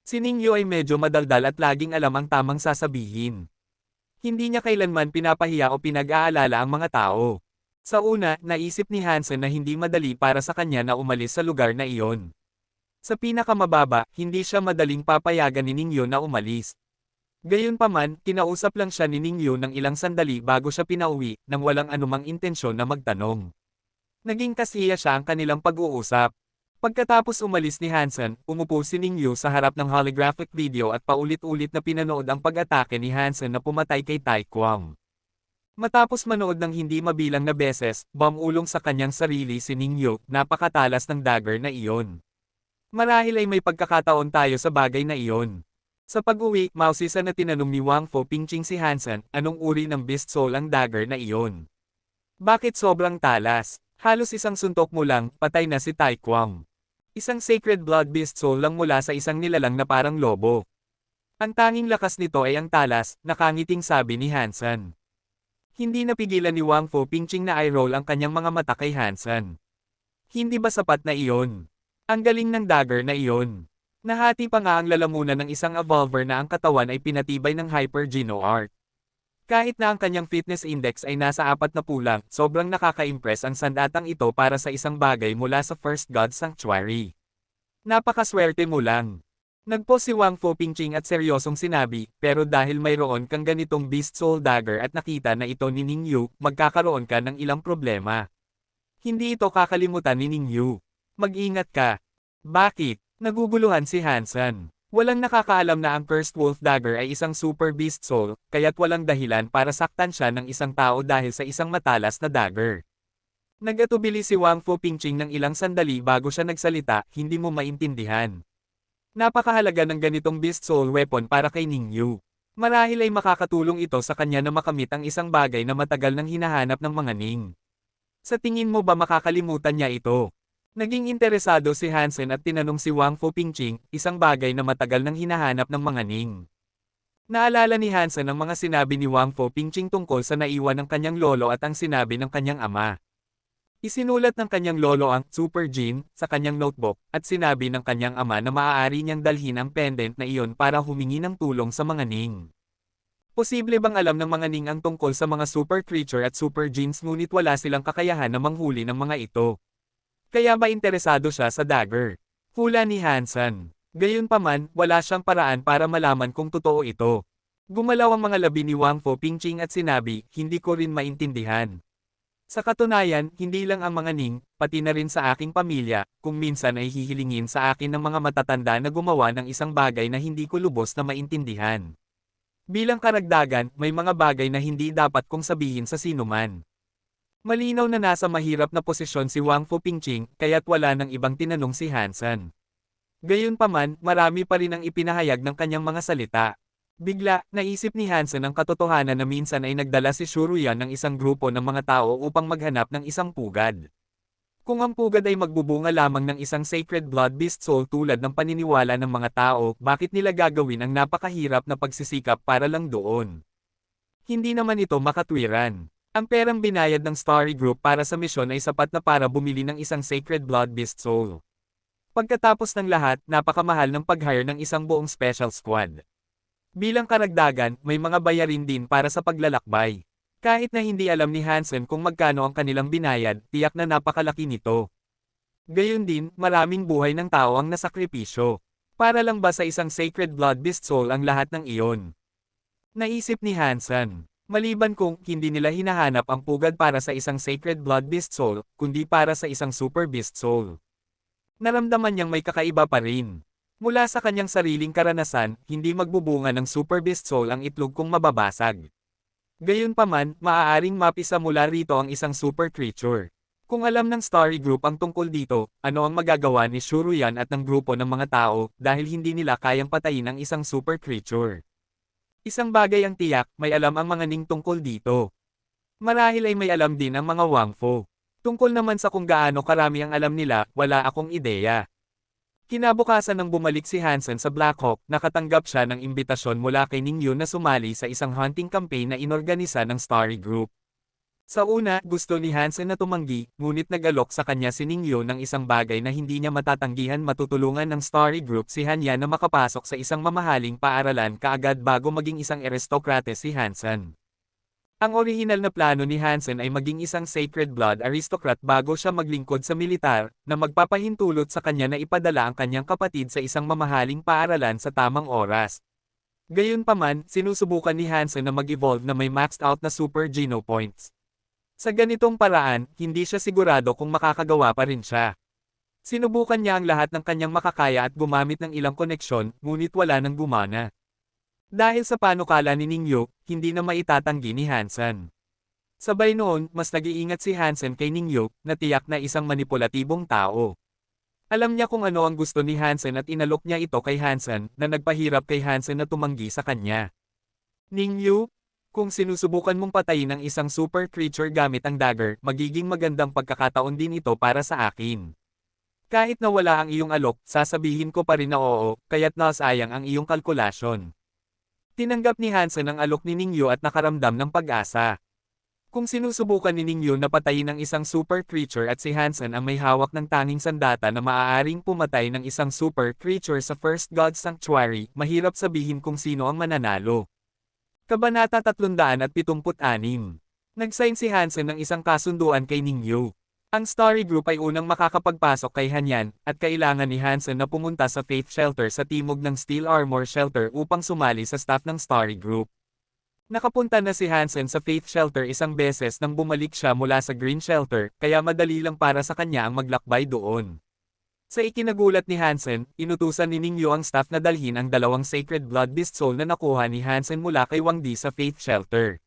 Si Ningyu ay medyo madaldal at laging alam ang tamang sasabihin. Hindi niya kailanman pinapahiya o pinag-aalala ang mga tao. Sa una, naisip ni Hansen na hindi madali para sa kanya na umalis sa lugar na iyon. Sa pinakamababa, hindi siya madaling papayagan ni Ningyu na umalis. Gayunpaman, kinausap lang siya ni Ningyu ng ilang sandali bago siya pinauwi, nang walang anumang intensyon na magtanong. Naging kasiya siya ang kanilang pag-uusap. Pagkatapos umalis ni Hansen, umupo si Ningyu sa harap ng holographic video at paulit-ulit na pinanood ang pag-atake ni Hansen na pumatay kay Taekwang. Matapos manood ng hindi mabilang na beses, bumulong sa kanyang sarili si Ningyu, napakatalas ng dagger na iyon. Marahil ay may pagkakataon tayo sa bagay na iyon. Sa pag-uwi, mausisa na tinanong ni Wang Fu Pingching si Hansen, anong uri ng Beast Soul ang dagger na iyon. Bakit sobrang talas? Halos isang suntok mo lang, patay na si Taekwang. Isang Sacred Blood Beast Soul lang mula sa isang nilalang na parang lobo. Ang tanging lakas nito ay ang talas, nakangiting sabi ni Hansen. Hindi napigilan ni Wang Fu Pingching na eye-roll ang kanyang mga mata kay Hansen. Hindi ba sapat na iyon? Ang galing ng dagger na iyon. Nahati pa nga ang lalamunan ng isang Evolver na ang katawan ay pinatibay ng Hyper Geno Art. Kahit na ang kanyang fitness index ay nasa 40 lang, sobrang nakaka-impress ang sandatang ito para sa isang bagay mula sa First God Sanctuary. Napakaswerte mo lang. Nagpost si Wang Fu Pingching at seryosong sinabi, pero dahil mayroon kang ganitong Beast Soul Dagger at nakita na ito ni Ningyu, magkakaroon ka ng ilang problema. Hindi ito kakalimutan ni Ningyu. Mag-ingat ka. Bakit? Naguguluhan si Hansen. Walang nakakaalam na ang Cursed Wolf Dagger ay isang Super Beast Soul, kaya't walang dahilan para saktan siya ng isang tao dahil sa isang matalas na dagger. Nagatubili si Wang Fu Pingching ng ilang sandali bago siya nagsalita, hindi mo maintindihan. Napakahalaga ng ganitong Beast Soul weapon para kay Ningyu. Marahil ay makakatulong ito sa kanya na makamit ang isang bagay na matagal nang hinahanap ng mga Ning. Sa tingin mo ba makakalimutan niya ito? Naging interesado si Hansen at tinanong si Wang Fu Pingching, isang bagay na matagal nang hinahanap ng mga Ning. Naalala ni Hansen ang mga sinabi ni Wang Fu Pingching tungkol sa naiwan ng kanyang lolo at ang sinabi ng kanyang ama. Isinulat ng kanyang lolo ang Super Gene sa kanyang notebook at sinabi ng kanyang ama na maaari niyang dalhin ang pendant na iyon para humingi ng tulong sa mga Ning. Posible bang alam ng mga Ning ang tungkol sa mga super creature at super genes ngunit wala silang kakayahan na manghuli ng mga ito? Kaya ba interesado siya sa dagger? Hula ni Hansen. Gayunpaman, wala siyang paraan para malaman kung totoo ito. Gumalaw ang mga labi ni Wang Fu Pingqing at sinabi, hindi ko rin maintindihan. Sa katunayan, hindi lang ang mga Ning, pati na rin sa aking pamilya, kung minsan ay hihilingin sa akin ng mga matatanda na gumawa ng isang bagay na hindi ko lubos na maintindihan. Bilang karagdagan, may mga bagay na hindi dapat kong sabihin sa sinuman. Malinaw na nasa mahirap na posisyon si Wang Fu Pingqing, kaya't wala nang ibang tinanong si Hansen. Gayunpaman, marami pa rin ang ipinahayag ng kanyang mga salita. Bigla, naisip ni Hansen ang katotohanan na minsan ay nagdala si Shuruyan ng isang grupo ng mga tao upang maghanap ng isang pugad. Kung ang pugad ay magbubunga lamang ng isang sacred blood beast soul tulad ng paniniwala ng mga tao, bakit nila gagawin ang napakahirap na pagsisikap para lang doon? Hindi naman ito makatwiran. Ang perang binayad ng Starry Group para sa misyon ay sapat na para bumili ng isang Sacred Blood Beast Soul. Pagkatapos ng lahat, napakamahal ng pag-hire ng isang buong special squad. Bilang karagdagan, may mga bayarin din para sa paglalakbay. Kahit na hindi alam ni Hansen kung magkano ang kanilang binayad, tiyak na napakalaki nito. Gayon din, maraming buhay ng tao ang nasakripisyo. Para lang ba sa isang Sacred Blood Beast Soul ang lahat ng iyon? Naisip ni Hansen. Maliban kung hindi nila hinahanap ang pugad para sa isang Sacred Blood Beast Soul, kundi para sa isang Super Beast Soul. Naramdaman niyang may kakaiba pa rin. Mula sa kanyang sariling karanasan, hindi magbubunga ng Super Beast Soul ang itlog kung mababasag. Gayunpaman, maaaring mapisa mula rito ang isang super creature. Kung alam ng Starry Group ang tungkol dito, ano ang magagawa ni Shuruyan at ng grupo ng mga tao dahil hindi nila kayang patayin ang isang super creature? Isang bagay ang tiyak, may alam ang mga Ning tungkol dito. Marahil ay may alam din ang mga Wang Fu. Tungkol naman sa kung gaano karami ang alam nila, wala akong ideya. Kinabukasan nang bumalik si Hansen sa Black Hawk, nakatanggap siya ng imbitasyon mula kay Ning Yun na sumali sa isang hunting campaign na inorganisa ng Starry Group. Sa una, gusto ni Hansen na tumanggi, ngunit nag-alok sa kanya si Ning Yun ng isang bagay na hindi niya matatanggihan matutulungan ng Starry Group si Hanya na makapasok sa isang mamahaling paaralan kaagad bago maging isang aristokrate si Hansen. Ang orihinal na plano ni Hansen ay maging isang sacred blood aristocrat bago siya maglingkod sa militar, na magpapahintulot sa kanya na ipadala ang kanyang kapatid sa isang mamahaling paaralan sa tamang oras. Gayunpaman, sinusubukan ni Hansen na mag-evolve na may maxed out na super geno points. Sa ganitong paraan, hindi siya sigurado kung makakagawa pa rin siya. Sinubukan niya ang lahat ng kanyang makakaya at gumamit ng ilang koneksyon, ngunit wala nang gumana. Dahil sa panukala ni Ningyo, hindi na maitatanggi ni Hansen. Sabay noon, mas nag-iingat si Hansen kay Ningyo, na tiyak na isang manipulatibong tao. Alam niya kung ano ang gusto ni Hansen at inalok niya ito kay Hansen, na nagpahirap kay Hansen na tumanggi sa kanya. Ningyo, kung sinusubukan mong patayin ang isang super creature gamit ang dagger, magiging magandang pagkakataon din ito para sa akin. Kahit na wala ang iyong alok, sasabihin ko pa rin na oo, kaya't nasayang ang iyong kalkulasyon. Tinanggap ni Hansen ang alok ni Ningyo at nakaramdam ng pag-asa. Kung sinusubukan ni Ningyo na patayin ang isang super creature at si Hansen ang may hawak ng tanging sandata na maaaring pumatay ng isang super creature sa First God Sanctuary, mahirap sabihin kung sino ang mananalo. Kabanata 376. Nag-sign si Hansen ng isang kasunduan kay Ningyo. Ang Starry Group ay unang makakapagpasok kay Hanyan, at kailangan ni Hansen na pumunta sa Faith Shelter sa timog ng Steel Armor Shelter upang sumali sa staff ng Starry Group. Nakapunta na si Hansen sa Faith Shelter isang beses nang bumalik siya mula sa Green Shelter, kaya madali lang para sa kanya ang maglakbay doon. Sa ikinagulat ni Hansen, inutusan ni Ningyo ang staff na dalhin ang dalawang Sacred Blood Beast Soul na nakuha ni Hansen mula kay Wang Di sa Faith Shelter.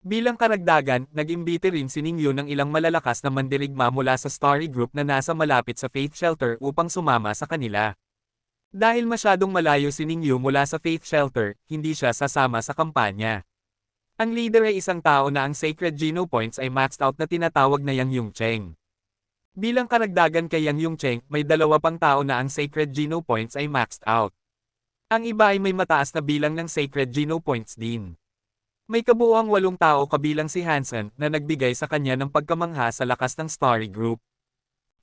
Bilang karagdagan, nag-imbite rin si Ningyo ng ilang malalakas na mandirigma mula sa Starry Group na nasa malapit sa Faith Shelter upang sumama sa kanila. Dahil masyadong malayo si Ningyo mula sa Faith Shelter, hindi siya sasama sa kampanya. Ang leader ay isang tao na ang Sacred Geno Points ay maxed out na tinatawag na Yang Yongcheng. Bilang karagdagan kay Yang Yongcheng, may dalawa pang tao na ang Sacred Geno Points ay maxed out. Ang iba ay may mataas na bilang ng Sacred Geno Points din. May kabuuang 8 tao kabilang si Hansen na nagbigay sa kanya ng pagkamangha sa lakas ng Starry Group.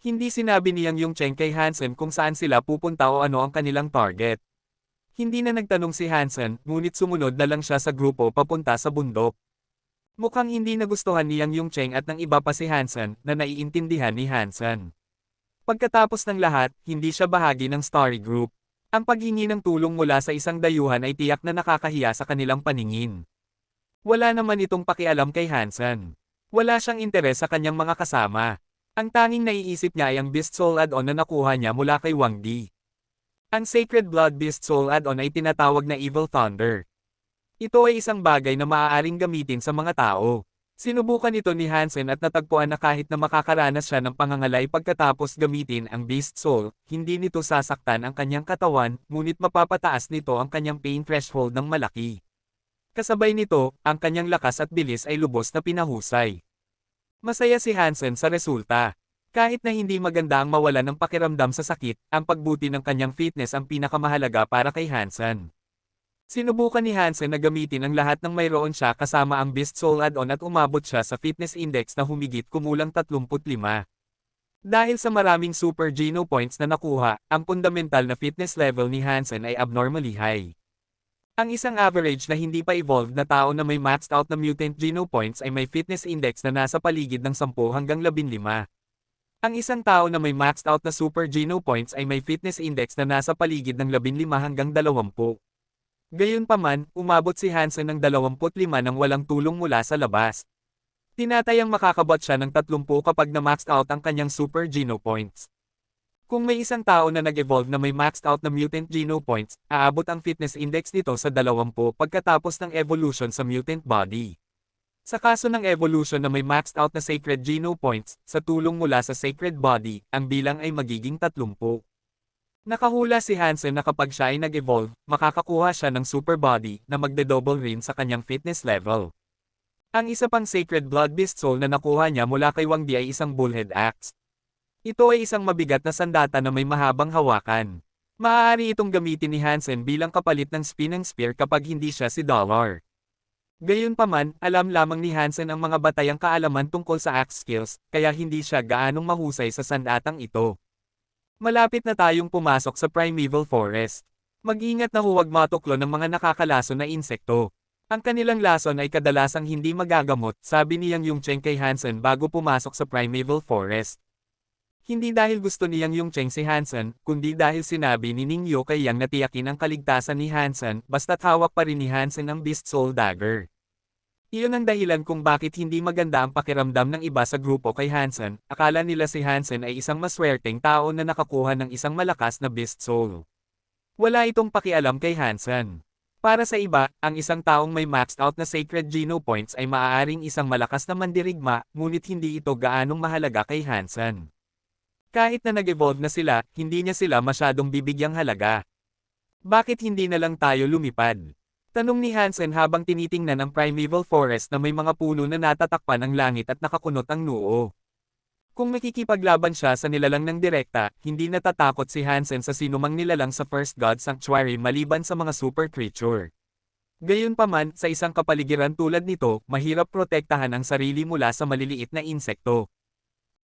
Hindi sinabi ni Yang Yongcheng kay Hansen kung saan sila pupunta o ano ang kanilang target. Hindi na nagtanong si Hansen, ngunit sumunod na lang siya sa grupo papunta sa bundok. Mukhang hindi nagustuhan ni Yang Yongcheng at ng iba pa si Hansen na naiintindihan ni Hansen. Pagkatapos ng lahat, hindi siya bahagi ng story group. Ang paghingi ng tulong mula sa isang dayuhan ay tiyak na nakakahiya sa kanilang paningin. Wala naman itong pakialam kay Hansen. Wala siyang interes sa kanyang mga kasama. Ang tanging naiisip niya ay ang Beast Soul add-on na nakuha niya mula kay Wang Di. Ang Sacred Blood Beast Soul add-on ay tinatawag na Evil Thunder. Ito ay isang bagay na maaaring gamitin sa mga tao. Sinubukan ito ni Hansen at natagpuan na kahit na makakaranas siya ng pangangalay pagkatapos gamitin ang Beast Soul, hindi nito sasaktan ang kanyang katawan, ngunit mapapataas nito ang kanyang pain threshold ng malaki. Kasabay nito, ang kanyang lakas at bilis ay lubos na pinahusay. Masaya si Hansen sa resulta. Kahit na hindi maganda ang mawalan ng pakiramdam sa sakit, ang pagbuti ng kanyang fitness ang pinakamahalaga para kay Hansen. Sinubukan ni Hansen na gamitin ang lahat ng mayroon siya kasama ang Beast Soul add-on at umabot siya sa fitness index na humigit kumulang 35. Dahil sa maraming Super Geno points na nakuha, ang fundamental na fitness level ni Hansen ay abnormally high. Ang isang average na hindi pa evolved na tao na may maxed out na mutant Geno points ay may fitness index na nasa paligid ng 10 hanggang 15. Ang isang tao na may maxed out na Super Geno points ay may fitness index na nasa paligid ng 15 hanggang 20. Gayunpaman, umabot si Hansen ng 25 nang walang tulong mula sa labas. Tinatayang makakabot siya ng 30 kapag na-maxed out ang kanyang Super Geno points. Kung may isang tao na nag-evolve na may maxed out na mutant Geno points, aabot ang fitness index nito sa 20 pagkatapos ng evolution sa mutant body. Sa kaso ng evolution na may maxed out na Sacred Geno points, sa tulong mula sa Sacred Body, ang bilang ay magiging 30. Nakahula si Hansen na kapag siya ay nag-evolve, makakakuha siya ng super body na magde-double rin sa kanyang fitness level. Ang isa pang Sacred Blood Beast Soul na nakuha niya mula kay Wang Di ay isang Bullhead Axe. Ito ay isang mabigat na sandata na may mahabang hawakan. Maaari itong gamitin ni Hansen bilang kapalit ng Spinning Spear kapag hindi siya si Dollar. Gayunpaman, alam lamang ni Hansen ang mga batayang kaalaman tungkol sa axe skills, kaya hindi siya gaanong mahusay sa sandatang ito. Malapit na tayong pumasok sa Primeval Forest. Mag-ingat na huwag matuklo ng mga nakakalason na insekto. Ang kanilang lason ay kadalasang hindi magagamot, sabi ni Yang Yongcheng kay Hansen bago pumasok sa Primeval Forest. Hindi dahil gusto ni Yang Yongcheng si Hansen, kundi dahil sinabi ni Ningyo kay Yang na tiyakin ang kaligtasan ni Hansen, basta't hawak pa rin ni Hansen ang Beast Soul Dagger. Iyon ang dahilan kung bakit hindi maganda ang pakiramdam ng iba sa grupo kay Hansen. Akala nila si Hansen ay isang maswerteng tao na nakakuha ng isang malakas na Beast Soul. Wala itong pakialam kay Hansen. Para sa iba, ang isang taong may maxed out na Sacred Geno points ay maaaring isang malakas na mandirigma, ngunit hindi ito gaanong mahalaga kay Hansen. Kahit na nag-evolve na sila, hindi niya sila masyadong bibigyang halaga. Bakit hindi na lang tayo lumipad? Tanong ni Hansen habang tinitingnan ang Primeval Forest na may mga puno na natatakpan ng langit at nakakunot ang noo. Kung makikipaglaban siya sa nilalang ng direkta, hindi natatakot si Hansen sa sinumang nilalang sa First God Sanctuary maliban sa mga super creature. Gayunpaman, sa isang kapaligiran tulad nito, mahirap protektahan ang sarili mula sa maliliit na insekto.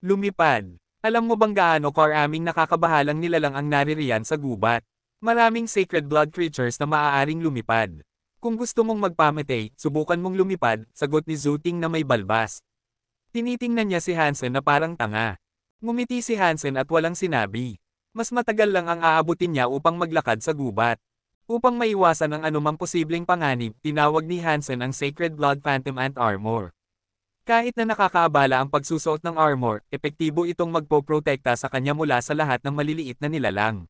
Lumipad. Alam mo bang gaano karaming nakakabahalang nilalang ang naririyan sa gubat? Maraming sacred blood creatures na maaaring lumipad. Kung gusto mong magpamatay, subukan mong lumipad, sagot ni Zhuting na may balbas. Tinitingnan niya si Hansen na parang tanga. Ngumiti si Hansen at walang sinabi. Mas matagal lang ang aabutin niya upang maglakad sa gubat. Upang maiwasan ang anumang posibleng panganib, tinawag ni Hansen ang Sacred Blood Phantom Ant Armor. Kahit na nakakaabala ang pagsusuot ng armor, epektibo itong magpoprotekta sa kanya mula sa lahat ng maliliit na nilalang.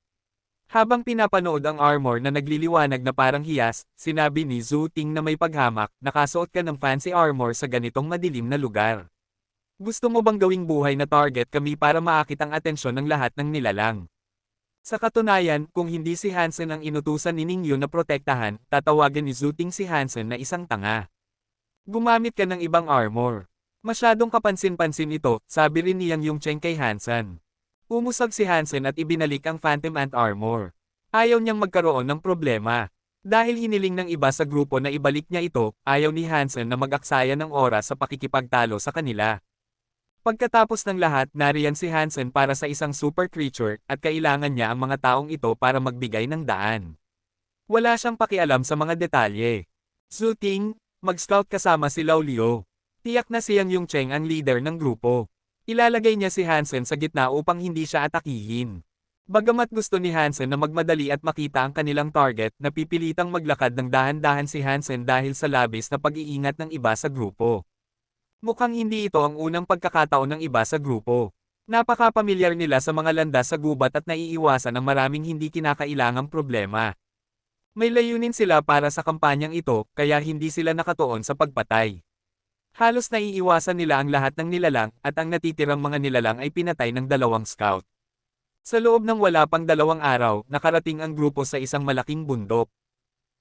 Habang pinapanood ang armor na nagliliwanag na parang hiyas, sinabi ni Zhuting na may paghamak, nakasuot ka ng fancy armor sa ganitong madilim na lugar. Gusto mo bang gawing buhay na target kami para maakit ang atensyon ng lahat ng nilalang? Sa katunayan, kung hindi si Hansen ang inutusan ni Ningyo na protektahan, tatawagan ni Zhuting si Hansen na isang tanga. Gumamit ka ng ibang armor. Masyadong kapansin-pansin ito, sabi rin ni Yang Yongcheng kay Hansen. Umusag si Hansen at ibinalik ang Phantom Ant Armor. Ayaw niyang magkaroon ng problema. Dahil hiniling ng iba sa grupo na ibalik niya ito, ayaw ni Hansen na mag-aksaya ng oras sa pakikipagtalo sa kanila. Pagkatapos ng lahat, nariyan si Hansen para sa isang super creature, at kailangan niya ang mga taong ito para magbigay ng daan. Wala siyang pakialam sa mga detalye. Zhu Ting, mag-scout kasama si Lao Liu. Tiyak na si Yang Yongcheng ang leader ng grupo. Ilalagay niya si Hansen sa gitna upang hindi siya atakihin. Bagamat gusto ni Hansen na magmadali at makita ang kanilang target, napipilitang maglakad ng dahan-dahan si Hansen dahil sa labis na pag-iingat ng iba sa grupo. Mukhang hindi ito ang unang pagkakataon ng iba sa grupo. Napaka-pamilyar nila sa mga landas sa gubat at naiiwasan ang maraming hindi kinakailangang problema. May layunin sila para sa kampanyang ito, kaya hindi sila nakatuon sa pagpatay. Halos naiiwasan nila ang lahat ng nilalang at ang natitirang mga nilalang ay pinatay ng 2 scout. Sa loob ng wala pang 2 araw, nakarating ang grupo sa isang malaking bundok.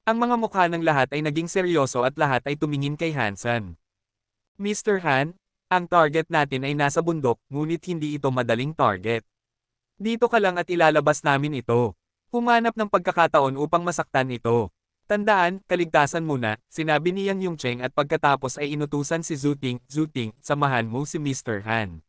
Ang mga mukha ng lahat ay naging seryoso at lahat ay tumingin kay Hansen. Mr. Han, ang target natin ay nasa bundok, ngunit hindi ito madaling target. Dito ka lang at ilalabas namin ito. Humanap ng pagkakataon upang masaktan ito. Tandaan, kaligtasan muna, sinabi ni Yang Yongcheng at pagkatapos ay inutusan si Zhu Ting, samahan mo si Mr. Han.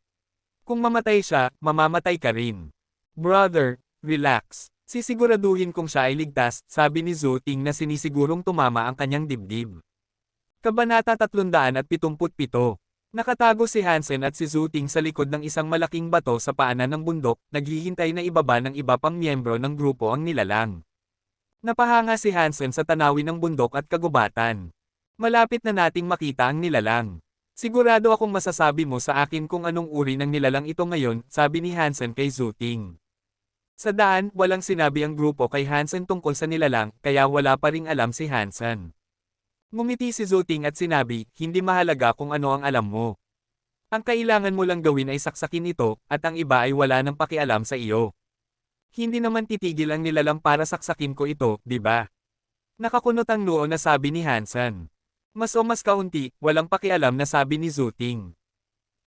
Kung mamatay siya, mamamatay ka rin. Brother, relax. Sisiguraduhin kong siya ay ligtas, sabi ni Zhu Ting na sinisigurong tumama ang kanyang dibdib. Kabanata 377. Nakatago si Hansen at si Zhu Ting sa likod ng isang malaking bato sa paanan ng bundok, naghihintay na ibaba ng iba pang miyembro ng grupo ang nilalang. Napahanga si Hansen sa tanawin ng bundok at kagubatan. Malapit na nating makita ang nilalang. Sigurado akong masasabi mo sa akin kung anong uri ng nilalang ito ngayon, sabi ni Hansen kay Zhu Ting. Sa daan, walang sinabi ang grupo kay Hansen tungkol sa nilalang, kaya wala pa ring alam si Hansen. Ngumiti si Zhu Ting at sinabi, hindi mahalaga kung ano ang alam mo. Ang kailangan mo lang gawin ay saksakin ito, at ang iba ay wala nang pakialam sa iyo. Hindi naman titigil ang nilalang para saksakin ko ito, di ba? Nakakunot ang noo na sabi ni Hansen. Mas o mas kaunti, walang pakialam na sabi ni Zhu Ting.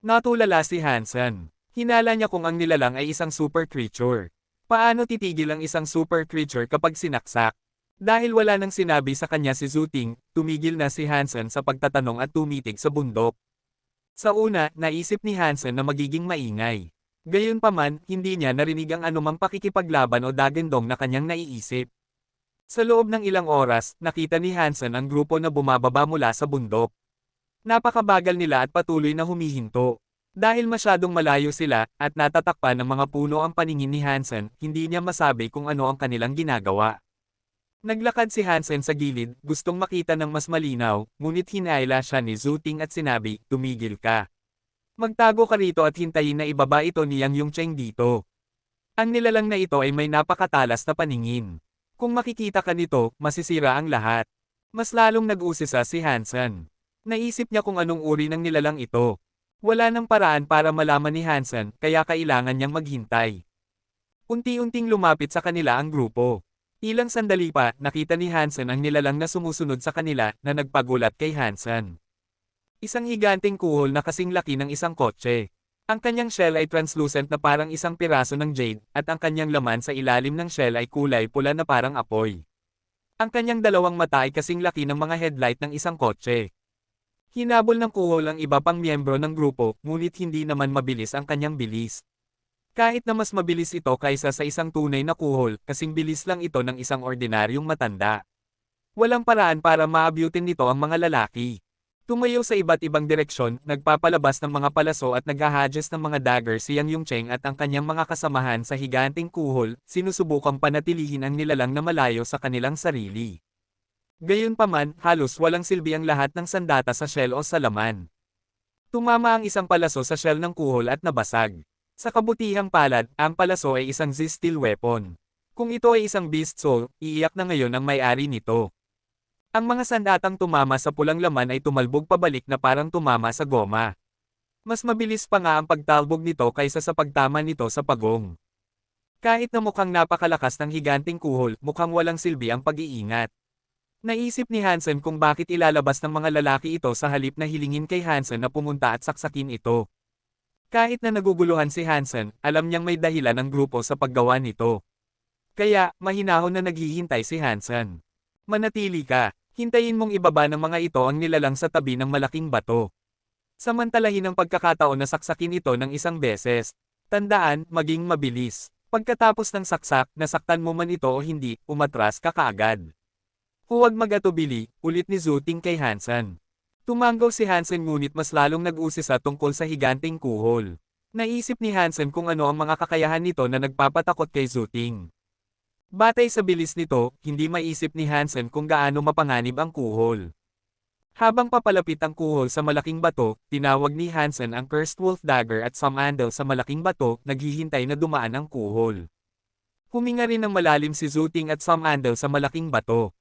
Natulala si Hansen. Hinala niya kung ang nilalang ay isang super creature. Paano titigil ang isang super creature kapag sinaksak? Dahil wala nang sinabi sa kanya si Zhu Ting, tumigil na si Hansen sa pagtatanong at tumitig sa bundok. Sa una, naisip ni Hansen na magiging maingay. Gayunpaman, hindi niya narinig ang anumang pakikipaglaban o dagendong na kanyang naiisip. Sa loob ng ilang oras, nakita ni Hansen ang grupo na bumababa mula sa bundok. Napakabagal nila at patuloy na humihinto. Dahil masyadong malayo sila, at natatakpan ng mga puno ang paningin ni Hansen, hindi niya masabi kung ano ang kanilang ginagawa. Naglakad si Hansen sa gilid, gustong makita ng mas malinaw, ngunit hinayla siya ni Zhu Ting at sinabi, tumigil ka. Magtago ka rito at hintayin na ibaba ito ni Yang Yongcheng dito. Ang nilalang na ito ay may napakatalas na paningin. Kung makikita ka nito, masisira ang lahat. Mas lalong nag-usisa si Hansen. Naisip niya kung anong uri ng nilalang ito. Wala nang paraan para malaman ni Hansen, kaya kailangan niyang maghintay. Unti-unting lumapit sa kanila ang grupo. Ilang sandali pa, nakita ni Hansen ang nilalang na sumusunod sa kanila, na nagpagulat kay Hansen. Isang higanteng kuhol na kasing laki ng isang kotse. Ang kanyang shell ay translucent na parang isang piraso ng jade, at ang kanyang laman sa ilalim ng shell ay kulay pula na parang apoy. Ang kanyang 2 mata ay kasing laki ng mga headlight ng isang kotse. Hinabol ng kuhol ang iba pang miyembro ng grupo, ngunit hindi naman mabilis ang kanyang bilis. Kahit na mas mabilis ito kaysa sa isang tunay na kuhol, kasing bilis lang ito ng isang ordinaryong matanda. Walang paraan para maabutin nito ang mga lalaki. Tumayo sa iba't ibang direksyon, nagpapalabas ng mga palaso at naghahadges ng mga dagger si Yang Yongcheng at ang kanyang mga kasamahan sa higanting kuhol, sinusubukang panatilihin ang nilalang na malayo sa kanilang sarili. Gayunpaman, halos walang silbi ang lahat ng sandata sa shell o sa laman. Tumama ang isang palaso sa shell ng kuhol at nabasag. Sa kabutihang palad, ang palaso ay isang Z-steel weapon. Kung ito ay isang beast soul, iiyak na ngayon ang may-ari nito. Ang mga sandatang tumama sa pulang laman ay tumalbog pabalik na parang tumama sa goma. Mas mabilis pa nga ang pagtalbog nito kaysa sa pagtama nito sa pagong. Kahit na mukhang napakalakas ng higanting kuhol, mukhang walang silbi ang pag-iingat. Naisip ni Hansen kung bakit ilalabas ng mga lalaki ito sa halip na hilingin kay Hansen na pumunta at saksakin ito. Kahit na naguguluhan si Hansen, alam niyang may dahilan ang grupo sa paggawa nito. Kaya, mahinahon na naghihintay si Hansen. Manatili ka, hintayin mong ibaba ng mga ito ang nilalang sa tabi ng malaking bato. Samantalahin ang pagkakataon na saksakin ito ng isang beses. Tandaan, maging mabilis. Pagkatapos ng saksak, nasaktan mo man ito o hindi, umatras ka kaagad. Huwag mag-atubili, ulit ni Zhuting kay Hansen. Tumanggaw si Hansen ngunit mas lalong nag-usisa tungkol sa higanteng kuhol. Naisip ni Hansen kung ano ang mga kakayahan nito na nagpapatakot kay Zhuting. Batay sa bilis nito, hindi maisip ni Hansen kung gaano mapanganib ang kuhol. Habang papalapit ang kuhol sa malaking bato, tinawag ni Hansen ang Cursed Wolf Dagger at Samandal sa malaking bato, naghihintay na dumaan ang kuhol. Huminga rin ng malalim si Zhuting at Samandal sa malaking bato.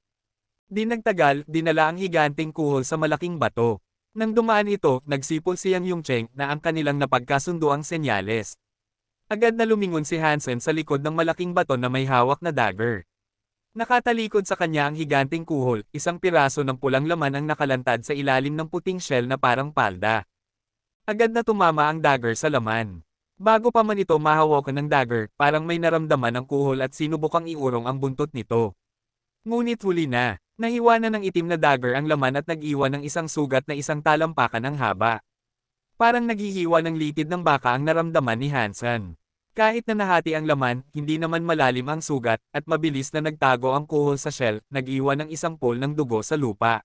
Di nagtagal, dinala ang higanteng kuhol sa malaking bato. Nang dumaan ito, nagsipol si Yang Yongcheng na ang kanilang napagkasundo ang senyales. Agad na lumingon si Hansen sa likod ng malaking bato na may hawak na dagger. Nakatalikod sa kanya ang higanteng kuhol, isang piraso ng pulang laman ang nakalantad sa ilalim ng puting shell na parang palda. Agad na tumama ang dagger sa laman. Bago pa man ito mahawakan ng dagger, parang may naramdaman ang kuhol at sinubukang iurong ang buntot nito. Ngunit huli na. Nahiwa na ng itim na dagger ang laman at nag-iwan ng isang sugat na isang talampakan ng haba. Parang naghihiwa ng litid ng baka ang naramdaman ni Hansen. Kahit na nahati ang laman, hindi naman malalim ang sugat, at mabilis na nagtago ang kuhol sa shell, nag-iwan ng isang pool ng dugo sa lupa.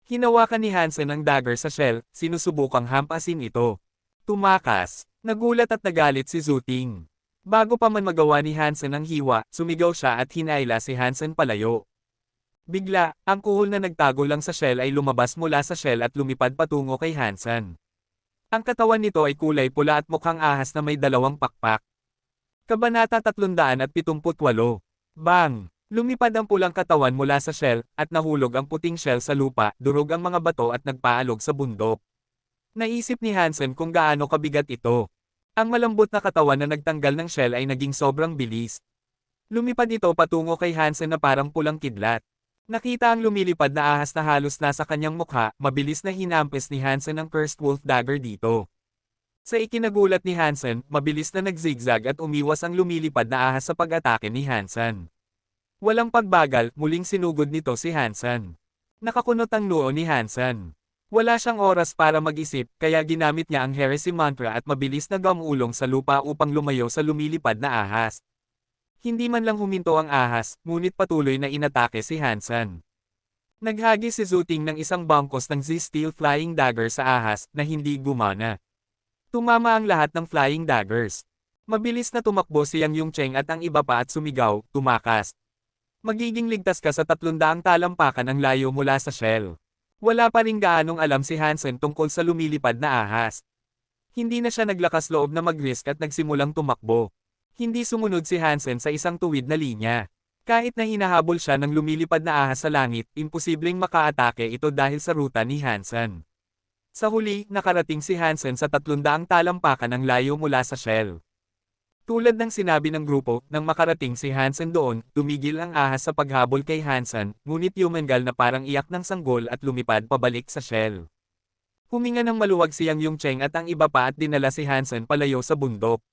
Hinawakan ni Hansen ang dagger sa shell, sinusubukang hampasin ito. Tumakas. Nagulat at nagalit si Zhuting. Bago pa man magawa ni Hansen ang hiwa, sumigaw siya at hinaila si Hansen palayo. Bigla, ang kuhol na nagtago lang sa shell ay lumabas mula sa shell at lumipad patungo kay Hansen. Ang katawan nito ay kulay pula at mukhang ahas na may dalawang pakpak. Kabanata 378. Bang! Lumipad ang pulang katawan mula sa shell, at nahulog ang puting shell sa lupa, durog ang mga bato at nagpaalog sa bundok. Naisip ni Hansen kung gaano kabigat ito. Ang malambot na katawan na nagtanggal ng shell ay naging sobrang bilis. Lumipad ito patungo kay Hansen na parang pulang kidlat. Nakita ang lumilipad na ahas na halos nasa kanyang mukha, mabilis na hinampes ni Hansen ang Cursed Wolf Dagger dito. Sa ikinagulat ni Hansen, mabilis na nagzigzag at umiwas ang lumilipad na ahas sa pag-atake ni Hansen. Walang pagbagal, muling sinugod nito si Hansen. Nakakunot ang noo ni Hansen. Wala siyang oras para mag-isip, kaya ginamit niya ang Heresy Mantra at mabilis na gumulong sa lupa upang lumayo sa lumilipad na ahas. Hindi man lang huminto ang ahas, ngunit patuloy na inatake si Hansen. Naghagi si Zhuting ng isang bangkos ng Z-Steel Flying Dagger sa ahas, na hindi gumana. Tumama ang lahat ng flying daggers. Mabilis na tumakbo si Yang Yongcheng at ang iba pa at sumigaw, tumakas. Magiging ligtas ka sa 300 talampakan ang layo mula sa shell. Wala pa ring gaanong alam si Hansen tungkol sa lumilipad na ahas. Hindi na siya naglakas loob na mag-risk at nagsimulang tumakbo. Hindi sumunod si Hansen sa isang tuwid na linya. Kahit na hinahabol siya ng lumilipad na ahas sa langit, imposibleng makaatake ito dahil sa ruta ni Hansen. Sa huli, nakarating si Hansen sa 300 talampakan ng layo mula sa shell. Tulad ng sinabi ng grupo, nang makarating si Hansen doon, tumigil ang ahas sa paghabol kay Hansen, ngunit yumengal na parang iyak ng sanggol at lumipad pabalik sa shell. Huminga ng maluwag si Yang Yongcheng at ang iba pa at dinala si Hansen palayo sa bundok.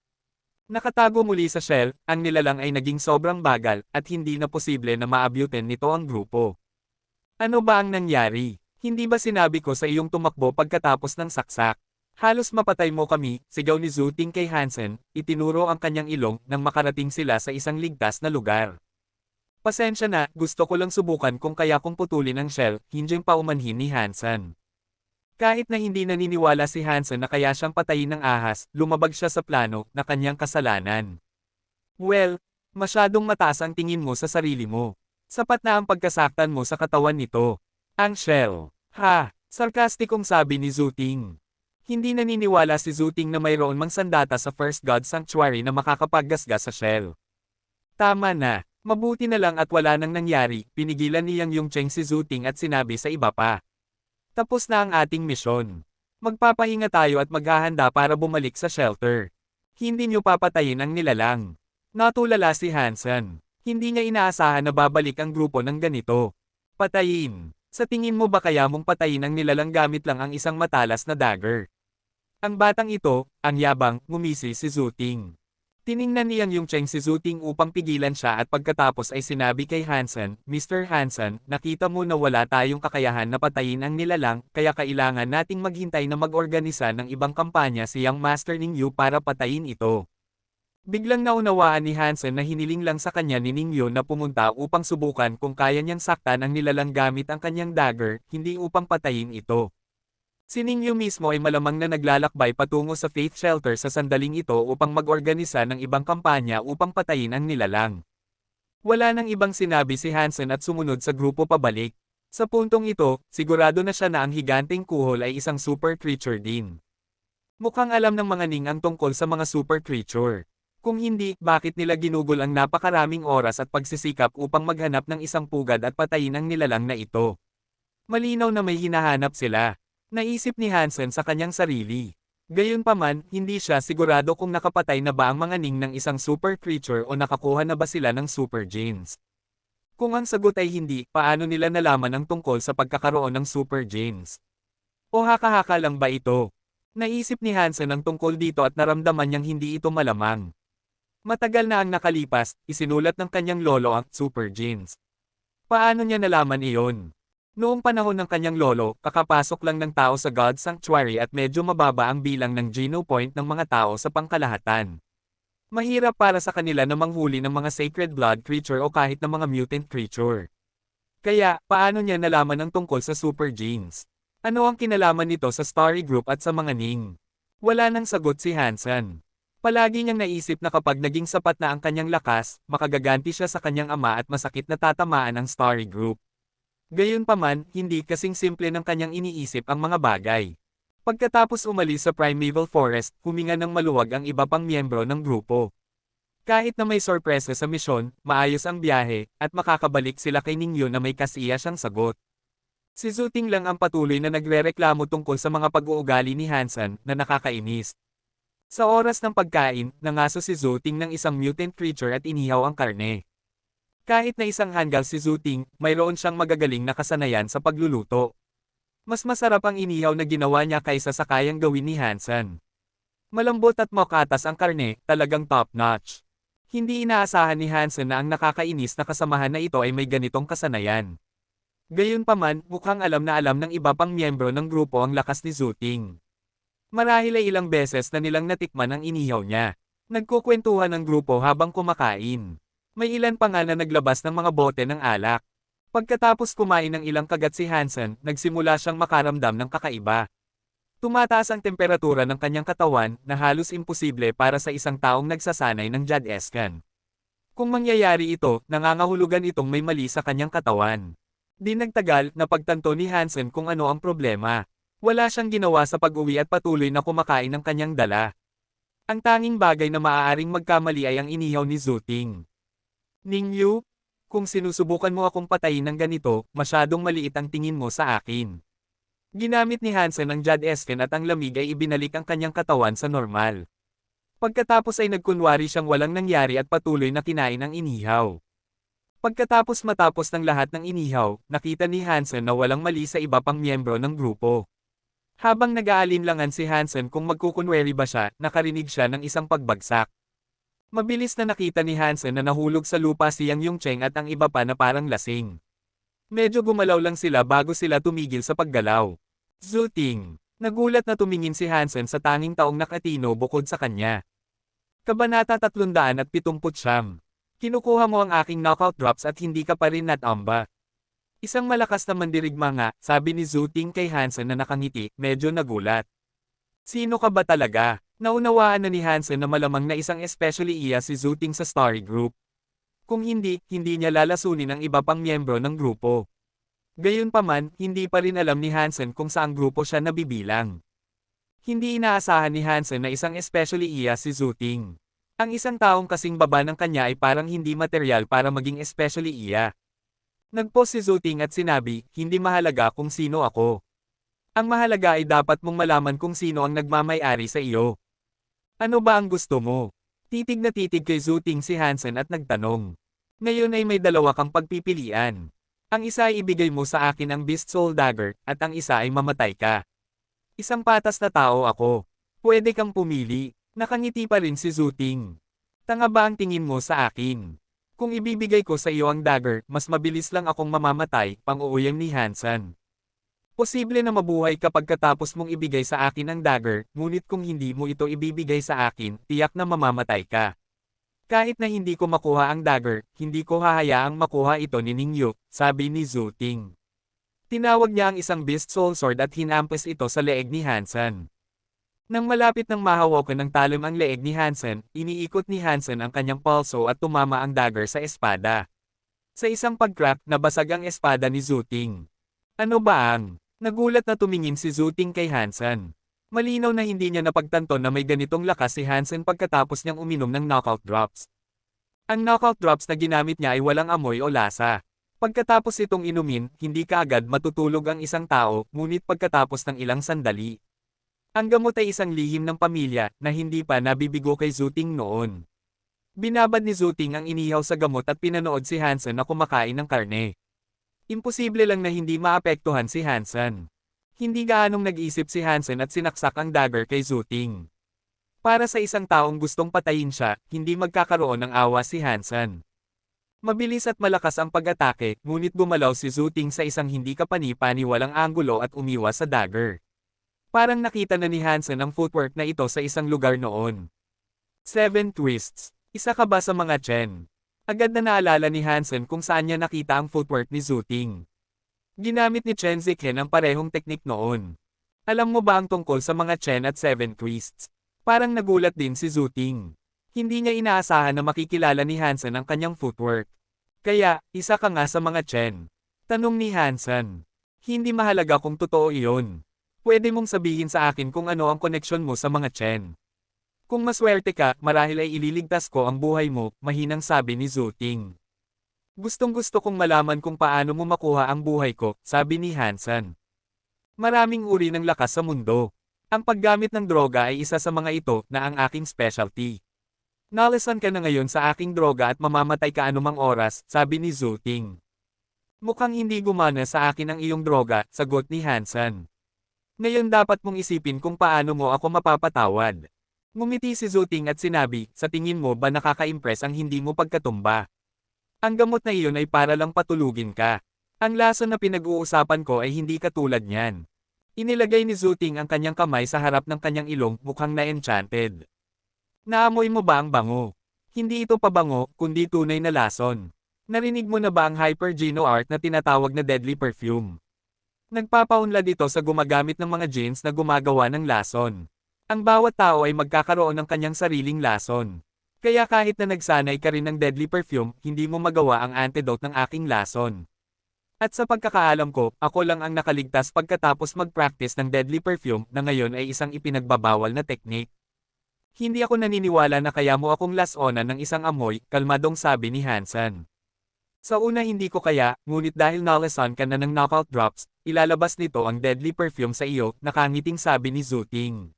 Nakatago muli sa shell, ang nilalang ay naging sobrang bagal, at hindi na posible na maabutin nito ang grupo. Ano ba ang nangyari? Hindi ba sinabi ko sa iyong tumakbo pagkatapos ng saksak? Halos mapatay mo kami, sigaw ni Zhuting kay Hansen, itinuro ang kanyang ilong nang makarating sila sa isang ligtas na lugar. Pasensya na, gusto ko lang subukan kung kaya kong putulin ang shell, hindi paumanhin ni Hansen. Kahit na hindi naniniwala si Hansen na kaya siyang patayin ng ahas, lumabag siya sa plano na kanyang kasalanan. Well, masyadong mataas ang tingin mo sa sarili mo. Sapat na ang pagkasaktan mo sa katawan nito. Ang shell. Ha! Sarkastikong sabi ni Zhuting. Hindi naniniwala si Zhuting na mayroon mang sandata sa First God Sanctuary na makakapaggasgas sa shell. Tama na. Mabuti na lang at wala nang nangyari, pinigilan ni Yang Yongcheng si Zhuting at sinabi sa iba pa. Tapos na ang ating misyon. Magpapahinga tayo at maghahanda para bumalik sa shelter. Hindi niyo papatayin ang nilalang. Natulala si Hansen. Hindi niya inaasahan na babalik ang grupo ng ganito. Patayin. Sa tingin mo ba kaya mong patayin ang nilalang gamit lang ang isang matalas na dagger? Ang batang ito, ang yabang, ngumisi si Zhuting. Tiningnan ni Yang Yongcheng si Zhuting upang pigilan siya at pagkatapos ay sinabi kay Hansen, Mr. Hansen, nakita mo na wala tayong kakayahan na patayin ang nilalang, kaya kailangan nating maghintay na mag-organisa ng ibang kampanya si Young Master Ningyu para patayin ito. Biglang naunawaan ni Hansen na hiniling lang sa kanya ni Ningyo na pumunta upang subukan kung kaya niyang saktan ang nilalang gamit ang kanyang dagger, hindi upang patayin ito. Si Ningyo mismo ay malamang na naglalakbay patungo sa Faith Shelter sa sandaling ito upang mag-organisa ng ibang kampanya upang patayin ang nilalang. Wala nang ibang sinabi si Hansen at sumunod sa grupo pabalik. Sa puntong ito, sigurado na siya na ang higanteng kuhol ay isang super creature din. Mukhang alam ng mga Ning ang tungkol sa mga super creature. Kung hindi, bakit nila ginugol ang napakaraming oras at pagsisikap upang maghanap ng isang pugad at patayin ang nilalang na ito? Malinaw na may hinahanap sila. Naisip ni Hansen sa kanyang sarili. Gayunpaman, hindi siya sigurado kung nakapatay na ba ang mga Ning ng isang super creature o nakakuha na ba sila ng super genes. Kung ang sagot ay hindi, paano nila nalaman ang tungkol sa pagkakaroon ng super genes? O haka-haka lang ba ito? Naisip ni Hansen ang tungkol dito at naramdaman niyang hindi ito malamang. Matagal na ang nakalipas, isinulat ng kanyang lolo ang super genes. Paano niya nalaman iyon? Noong panahon ng kanyang lolo, kakapasok lang ng tao sa God Sanctuary at medyo mababa ang bilang ng geno point ng mga tao sa pangkalahatan. Mahirap para sa kanila na manghuli ng mga sacred blood creature o kahit ng mga mutant creature. Kaya, paano niya nalaman ang tungkol sa super genes? Ano ang kinalaman nito sa Starry Group at sa mga Ning? Wala nang sagot si Hansen. Palagi niyang naisip na kapag naging sapat na ang kanyang lakas, makagaganti siya sa kanyang ama at masakit na tatamaan ang Starry Group. Gayunpaman, hindi kasing simple ng kanyang iniisip ang mga bagay. Pagkatapos umalis sa Primeval Forest, huminga ng maluwag ang iba pang miyembro ng grupo. Kahit na may sorpresa sa misyon, maayos ang biyahe, at makakabalik sila kay Ningyo na may kasiya siyang sagot. Si Zuting lang ang patuloy na nagrereklamo tungkol sa mga pag-uugali ni Hansen na nakakainis. Sa oras ng pagkain, nangaso si Zuting ng isang mutant creature at inihaw ang karne. Kahit na isang hanggal si Zuting, mayroon siyang magagaling na kasanayan sa pagluluto. Mas masarap ang inihaw na ginawa niya kaysa sa kayang gawin ni Hansen. Malambot at makatas ang karne, talagang top-notch. Hindi inaasahan ni Hansen na ang nakakainis na kasamahan na ito ay may ganitong kasanayan. Gayunpaman, mukhang alam na alam ng iba pang miyembro ng grupo ang lakas ni Zuting. Marahil ay ilang beses na nilang natikman ang inihaw niya. Nagkukwentuhan ng grupo habang kumakain. May ilan pa nga na naglabas ng mga bote ng alak. Pagkatapos kumain ng ilang kagat si Hansen, nagsimula siyang makaramdam ng kakaiba. Tumataas ang temperatura ng kanyang katawan na halos imposible para sa isang taong nagsasanay ng Jad-escan. Kung mangyayari ito, nangangahulugan itong may mali sa kanyang katawan. Di nagtagal, napagtanto ni Hansen kung ano ang problema. Wala siyang ginawa sa pag-uwi at patuloy na kumakain ng kanyang dala. Ang tanging bagay na maaaring magkamali ay ang inihaw ni Zuting. Ningyu, kung sinusubukan mo akong patayin ng ganito, masyadong maliit ang tingin mo sa akin. Ginamit ni Hansen ang Jad-escan at ang lamig ay ibinalik ang kanyang katawan sa normal. Pagkatapos ay nagkunwari siyang walang nangyari at patuloy na kinain ang inihaw. Matapos ng lahat ng inihaw, nakita ni Hansen na walang mali sa iba pang miyembro ng grupo. Habang nag-aalinlangan si Hansen kung magkukunwari ba siya, nakarinig siya ng isang pagbagsak. Mabilis na nakita ni Hansen na nahulog sa lupa si Yang Yongcheng at ang iba pa na parang lasing. Medyo gumalaw lang sila bago sila tumigil sa paggalaw. Zuting. Nagulat na tumingin si Hansen sa tanging taong nakatino bukod sa kanya. Kabanata 379. Kinukuha mo ang aking knockout drops at hindi ka pa rin natamba. Isang malakas na mandirigma nga, sabi ni Zuting kay Hansen na nakangiti, medyo nagulat. Sino ka ba talaga? Naunawaan na ni Hansen na malamang na isang especially iya si Zuting sa Starry Group. Kung hindi, hindi niya lalasunin ang iba pang miyembro ng grupo. Gayunpaman, hindi pa rin alam ni Hansen kung saang grupo siya nabibilang. Hindi inaasahan ni Hansen na isang especially iya si Zuting. Ang isang taong kasing baba ng kanya ay parang hindi material para maging especially iya. Nagpost si Zuting at sinabi, hindi mahalaga kung sino ako. Ang mahalaga ay dapat mong malaman kung sino ang nagmamay-ari sa iyo. Ano ba ang gusto mo? Titig na titig kay Zuting si Hansen at nagtanong. Ngayon ay may dalawa kang pagpipilian. Ang isa ay ibigay mo sa akin ang Beast Soul Dagger, at ang isa ay mamatay ka. Isang patas na tao ako. Pwede kang pumili. Nakangiti pa rin si Zuting. Tanga ba ang tingin mo sa akin? Kung ibibigay ko sa iyo ang dagger, mas mabilis lang akong mamamatay, pang-uuyam ni Hansen. Posible na mabuhay kapag katapos mong ibigay sa akin ang dagger, ngunit kung hindi mo ito ibibigay sa akin, tiyak na mamamatay ka. Kahit na hindi ko makuha ang dagger, hindi ko hahayaang makuha ito ni Ningyu, sabi ni Zhu Ting. Tinawag niya ang isang Beast Soul Sword at hinampas ito sa leeg ni Hansen. Nang malapit ng mahawakan ng talim ang leeg ni Hansen, iniikot ni Hansen ang kanyang pulso at tumama ang dagger sa espada. Sa isang pag-crack, nabasag ang espada ni Zhu Ting. Ano ba ang? Nagulat na tumingin si Zhu Ting kay Hansen. Malinaw na hindi niya napagtanto na may ganitong lakas si Hansen pagkatapos niyang uminom ng knockout drops. Ang knockout drops na ginamit niya ay walang amoy o lasa. Pagkatapos itong inumin, hindi kaagad matutulog ang isang tao, ngunit pagkatapos ng ilang sandali. Ang gamot ay isang lihim ng pamilya na hindi pa nabibigo kay Zhu Ting noon. Binabad ni Zhu Ting ang inihaw sa gamot at pinanood si Hansen na kumakain ng karne. Imposible lang na hindi maapektuhan si Hansen. Hindi gaanong nag-isip si Hansen at sinaksak ang dagger kay Zhu Ting. Para sa isang taong gustong patayin siya, hindi magkakaroon ng awa si Hansen. Mabilis at malakas ang pag-atake, ngunit gumalaw si Zhu Ting sa isang hindi kapani-paniwalang anggulo at umiwas sa dagger. Parang nakita na ni Hansen ang footwork na ito sa isang lugar noon. 7 twists. Isa ka ba sa mga Chen? Agad na naalala ni Hansen kung saan niya nakita ang footwork ni Zhu Ting. Ginamit ni Chen Ziken ang parehong teknik noon. Alam mo ba ang tungkol sa mga Chen at 7 twists? Parang nagulat din si Zhu Ting. Hindi niya inaasahan na makikilala ni Hansen ang kanyang footwork. Kaya, isa ka nga sa mga Chen. Tanong ni Hansen. Hindi mahalaga kung totoo iyon. Pwede mong sabihin sa akin kung ano ang koneksyon mo sa mga Chen. Kung maswerte ka, marahil ay ililigtas ko ang buhay mo, mahinang sabi ni Zhu Ting. Gustong-gusto kong malaman kung paano mo makuha ang buhay ko, sabi ni Hansen. Maraming uri ng lakas sa mundo. Ang paggamit ng droga ay isa sa mga ito na ang aking specialty. Nalasan ka na ngayon sa aking droga at mamamatay ka anumang oras, sabi ni Zhu Ting. Mukhang hindi gumana sa akin ang iyong droga, sagot ni Hansen. Ngayon dapat mong isipin kung paano mo ako mapapatawad. Ngumiti si Zhu Ting at sinabi, sa tingin mo ba nakaka-impress ang hindi mo pagkatumba? Ang gamot na iyon ay para lang patulugin ka. Ang lason na pinag-uusapan ko ay hindi katulad niyan. Inilagay ni Zhu Ting ang kanyang kamay sa harap ng kanyang ilong, mukhang na-enchanted. Naamoy mo ba ang bango? Hindi ito pabango, kundi tunay na lason. Narinig mo na ba ang Hyper Geno Art na tinatawag na deadly perfume? Nagpapaunlad ito sa gumagamit ng mga genes na gumagawa ng lason. Ang bawat tao ay magkakaroon ng kanyang sariling lason. Kaya kahit na nagsanay ka rin ng deadly perfume, hindi mo magawa ang antidote ng aking lason. At sa pagkakaalam ko, ako lang ang nakaligtas pagkatapos mag-practice ng deadly perfume na ngayon ay isang ipinagbabawal na teknik. Hindi ako naniniwala na kaya mo akong lasonan ng isang amoy, kalmadong sabi ni Hansen. Sa una hindi ko kaya, ngunit dahil nalasan ka na ng knockout drops, ilalabas nito ang deadly perfume sa iyo, nakangiting sabi ni Zhu Ting.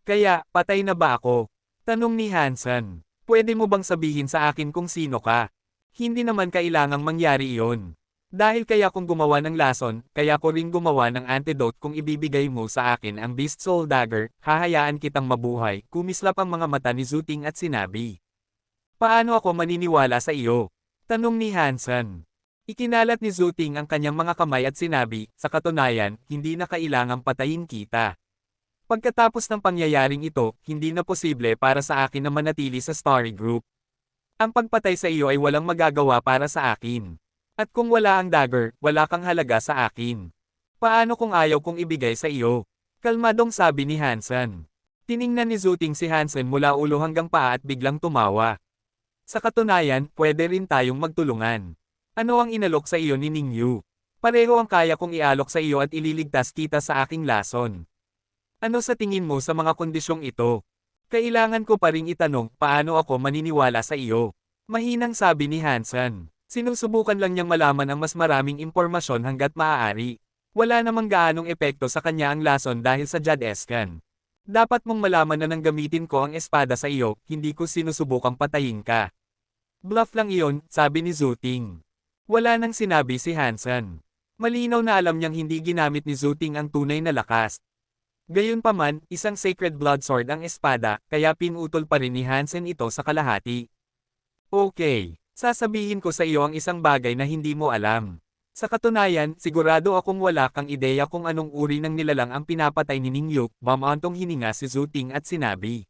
Kaya, patay na ba ako? Tanong ni Hansen. Pwede mo bang sabihin sa akin kung sino ka? Hindi naman kailangang mangyari iyon. Dahil kaya kong gumawa ng lason, kaya ko ring gumawa ng antidote kung ibibigay mo sa akin ang Beast Soul Dagger, hahayaan kitang mabuhay, kumislap ang mga mata ni Zhu Ting at sinabi. Paano ako maniniwala sa iyo? Tanong ni Hansen. Ikinalat ni Zhu Ting ang kanyang mga kamay at sinabi, sa katunayan, hindi na kailangang patayin kita. Pagkatapos ng pangyayaring ito, hindi na posible para sa akin na manatili sa Starry Group. Ang pagpatay sa iyo ay walang magagawa para sa akin. At kung wala ang dagger, wala kang halaga sa akin. Paano kung ayaw kong ibigay sa iyo? Kalmadong sabi ni Hansen. Tiningnan ni Zhu Ting si Hansen mula ulo hanggang paa at biglang tumawa. Sa katunayan, pwede rin tayong magtulungan. Ano ang inalok sa iyo ni Ningyu? Pareho ang kaya kong ialok sa iyo at ililigtas kita sa aking lason. Ano sa tingin mo sa mga kondisyong ito? Kailangan ko pa ring itanong, paano ako maniniwala sa iyo? Mahinang sabi ni Hansen. Sinusubukan lang niyang malaman ang mas maraming impormasyon hanggat maaari. Wala namang gaanong epekto sa kanya ang lason dahil sa Jadescan. Dapat mong malaman na nang gamitin ko ang espada sa iyo, hindi ko sinusubukang patayin ka. Bluff lang iyon, sabi ni Zhu Ting. Wala nang sinabi si Hansen. Malinaw na alam niyang hindi ginamit ni Zhu Ting ang tunay na lakas. Gayunpaman, isang sacred blood sword ang espada, kaya pinutol pa rin ni Hansen ito sa kalahati. Okay. Sasabihin ko sa iyo ang isang bagay na hindi mo alam. Sa katunayan, sigurado akong wala kang ideya kung anong uri ng nilalang ang pinapatay ni Ningyu, bumantong hininga si Zhu Ting at sinabi.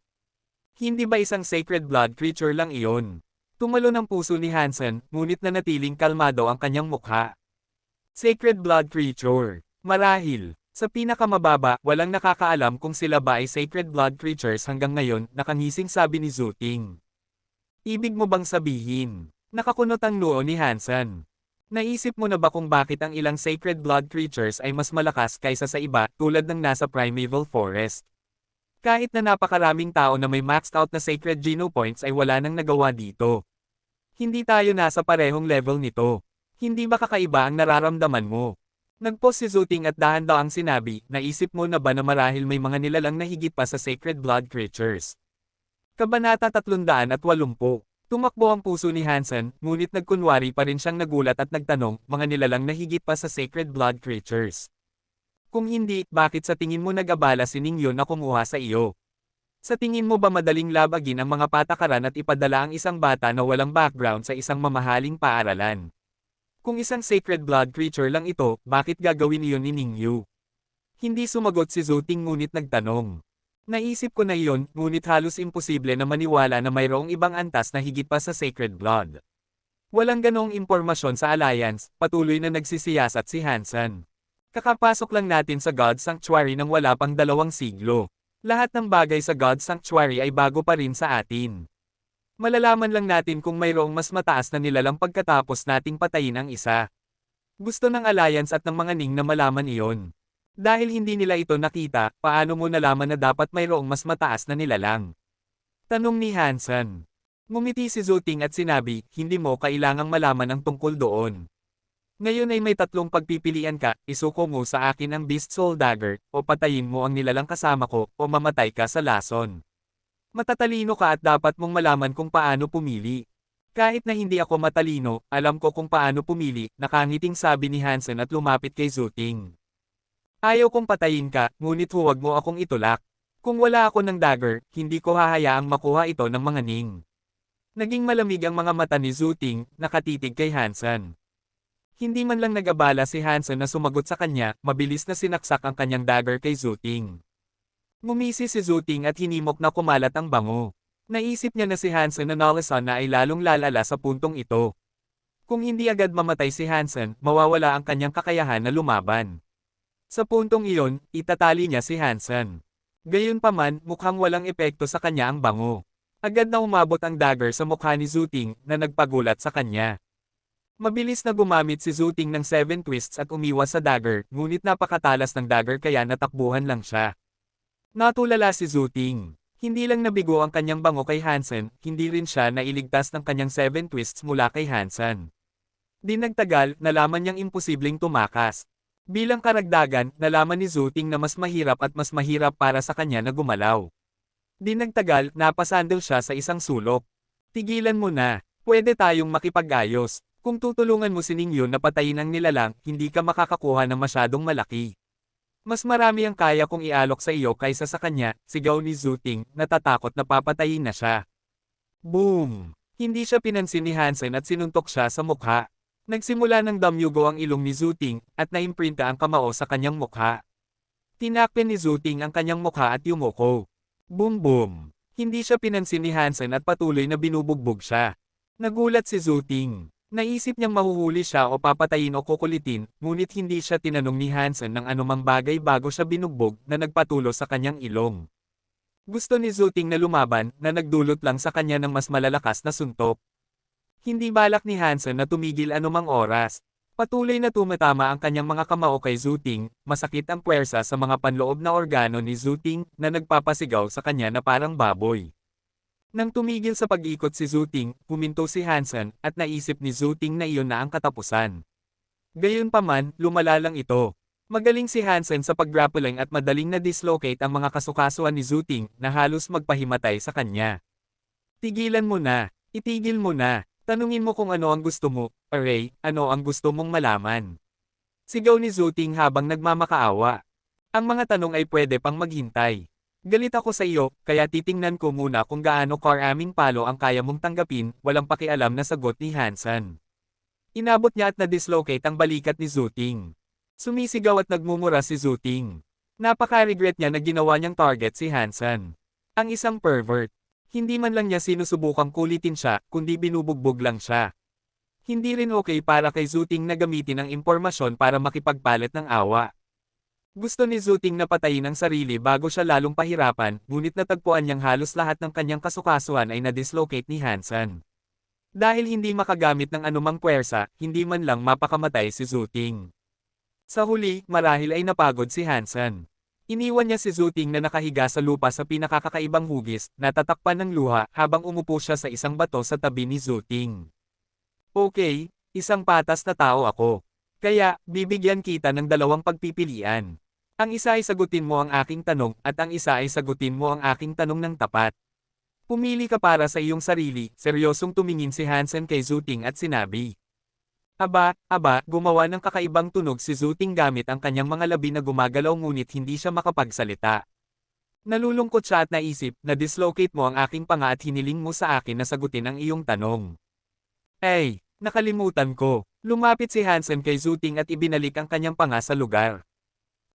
Hindi ba isang sacred blood creature lang iyon? Tumalo ng puso ni Hansen, ngunit nanatiling kalmado ang kanyang mukha. Sacred blood creature. Marahil. Sa pinakamababa, walang nakakaalam kung sila ba ay sacred blood creatures hanggang ngayon, nakangising sabi ni Zuting. Ibig mo bang sabihin? Nakakunot ang noo ni Hansen. Naisip mo na ba kung bakit ang ilang sacred blood creatures ay mas malakas kaysa sa iba, tulad ng nasa primeval forest? Kahit na napakaraming tao na may maxed out na sacred genopoints ay wala nang nagawa dito. Hindi tayo nasa parehong level nito. Hindi ba kakaiba ang nararamdaman mo? Nagpos si Zuting at dahan-daang sinabi, naisip mo na ba na marahil may mga nilalang na higit pa sa sacred blood creatures? Kabanata 380. Tumakbo ang puso ni Hansen, ngunit nagkunwari pa rin siyang nagulat at nagtanong, mga nilalang na higit pa sa sacred blood creatures. Kung hindi, bakit sa tingin mo nag-abala si Ningyo na kumuha sa iyo? Sa tingin mo ba madaling labagin ang mga patakaran at ipadala ang isang bata na walang background sa isang mamahaling paaralan? Kung isang sacred blood creature lang ito, bakit gagawin iyon ni Ningyu? Hindi sumagot si Zuting ngunit nagtanong. Naisip ko na iyon, ngunit halos imposible na maniwala na mayroong ibang antas na higit pa sa sacred blood. Walang ganong impormasyon sa Alliance, patuloy na nagsisiyasat si Hansen. Kakapasok lang natin sa God Sanctuary nang wala pang 2 siglo. Lahat ng bagay sa God Sanctuary ay bago pa rin sa atin. Malalaman lang natin kung mayroong mas mataas na nilalang pagkatapos nating patayin ang isa. Gusto ng Alliance at ng mga Ning na malaman iyon. Dahil hindi nila ito nakita, paano mo nalaman na dapat mayroong mas mataas na nilalang? Tanong ni Hansen. Ngumiti si Zuting at sinabi, hindi mo kailangang malaman ang tungkol doon. Ngayon ay may 3 pagpipilian ka, isuko mo sa akin ang Beast Soul Dagger, o patayin mo ang nilalang kasama ko, o mamatay ka sa lason. Matatalino ka at dapat mong malaman kung paano pumili. Kahit na hindi ako matalino, alam ko kung paano pumili, nakangiting sabi ni Hansen at lumapit kay Zuting. Ayaw kong patayin ka, ngunit huwag mo akong itulak. Kung wala ako ng dagger, hindi ko hahayaang makuha ito ng mga Ning. Naging malamig ang mga mata ni Zuting, nakatitig kay Hansen. Hindi man lang nag-abala si Hansen na sumagot sa kanya, mabilis na sinaksak ang kanyang dagger kay Zuting. Ngumisi si Zuting at hinimok na kumalat ang bango. Naisip niya na si Hansen na nalasan na ay lalong lalala sa puntong ito. Kung hindi agad mamatay si Hansen, mawawala ang kanyang kakayahan na lumaban. Sa puntong iyon, itatali niya si Hansen. Gayunpaman, mukhang walang epekto sa kanya ang bango. Agad na umabot ang dagger sa mukha ni Zuting, na nagpagulat sa kanya. Mabilis na gumamit si Zuting ng 7 twists at umiwas sa dagger, ngunit napakatalas ng dagger kaya natakbuhan lang siya. Natulala si Zuting. Hindi lang nabigo ang kanyang bango kay Hansen, hindi rin siya nailigtas ng kanyang 7 twists mula kay Hansen. Di nagtagal, nalaman niyang imposibleng tumakas. Bilang karagdagan, nalaman ni Zuting na mas mahirap at mas mahirap para sa kanya na gumalaw. Di nagtagal, napasandal siya sa isang sulok. Tigilan mo na, pwede tayong makipag-ayos. Kung tutulungan mo si Ningyo na patayin ang nilalang, hindi ka makakakuha ng masyadong malaki. Mas marami ang kaya kong ialok sa iyo kaysa sa kanya, sigaw ni Zuting, natatakot na papatayin na siya. Boom! Hindi siya pinansin ni Hansen at sinuntok siya sa mukha. Nagsimula ng damyugo ang ilong ni Zuting, at naimprinta ang kamao sa kanyang mukha. Tinakpan ni Zuting ang kanyang mukha at yumuko. Boom boom! Hindi siya pinansin ni Hansen at patuloy na binubugbog siya. Nagulat si Zuting. Naisip niyang mahuhuli siya o papatayin o kukulitin, ngunit hindi siya tinanong ni Hansen ng anumang bagay bago siya binugbog na nagpatulo sa kanyang ilong. Gusto ni Zuting na lumaban, na nagdulot lang sa kanya ng mas malalakas na suntok. Hindi balak ni Hansen na tumigil anumang oras. Patuloy na tumatama ang kanyang mga kamao kay Zuting, masakit ang puwersa sa mga panloob na organo ni Zuting na nagpapasigaw sa kanya na parang baboy. Nang tumigil sa pag-ikot si Zuting, huminto si Hansen, at naisip ni Zuting na iyon na ang katapusan. Gayunpaman, lumala lang ito. Magaling si Hansen sa pag-grappling at madaling na-dislocate ang mga kasukasuan ni Zuting, na halos magpahimatay sa kanya. Tigilan mo na, itigil mo na, tanungin mo kung ano ang gusto mo, Array, ano ang gusto mong malaman. Sigaw ni Zuting habang nagmamakaawa. Ang mga tanong ay pwede pang maghintay. Galit ako sa iyo, kaya titingnan ko muna kung gaano karaming palo ang kaya mong tanggapin, walang pakialam na sagot ni Hansen. Inabot niya at na-dislocate ang balikat ni Zuting. Sumisigaw at nagmumura si Zuting. Napaka-regret niya na ginawa niyang target si Hansen. Ang isang pervert. Hindi man lang niya sinusubukang kulitin siya, kundi binubugbog lang siya. Hindi rin okay para kay Zuting na gamitin ang impormasyon para makipagpalit ng awa. Gusto ni Zuting na patayin ang sarili bago siya lalong pahirapan, ngunit natagpuan niyang halos lahat ng kanyang kasukasuan ay na-dislocate ni Hansen. Dahil hindi makagamit ng anumang puwersa, hindi man lang mapakamatay si Zuting. Sa huli, marahil ay napagod si Hansen. Iniwan niya si Zuting na nakahiga sa lupa sa pinakakakaibang hugis, natatakpan ng luha habang umupo siya sa isang bato sa tabi ni Zuting. Okay, isang patas na tao ako. Kaya, bibigyan kita ng dalawang pagpipilian. Ang isa ay sagutin mo ang aking tanong at ang isa ay sagutin mo ang aking tanong ng tapat. Pumili ka para sa iyong sarili, seryosong tumingin si Hansen kay Zuting at sinabi. Aba, gumawa ng kakaibang tunog si Zuting gamit ang kanyang mga labi na gumagalaw ngunit hindi siya makapagsalita. Nalulungkot siya at naisip na dislocate mo ang aking panga at hiniling mo sa akin na sagutin ang iyong tanong. Ay, nakalimutan ko. Lumapit si Hansen kay Zuting at ibinalik ang kanyang panga sa lugar.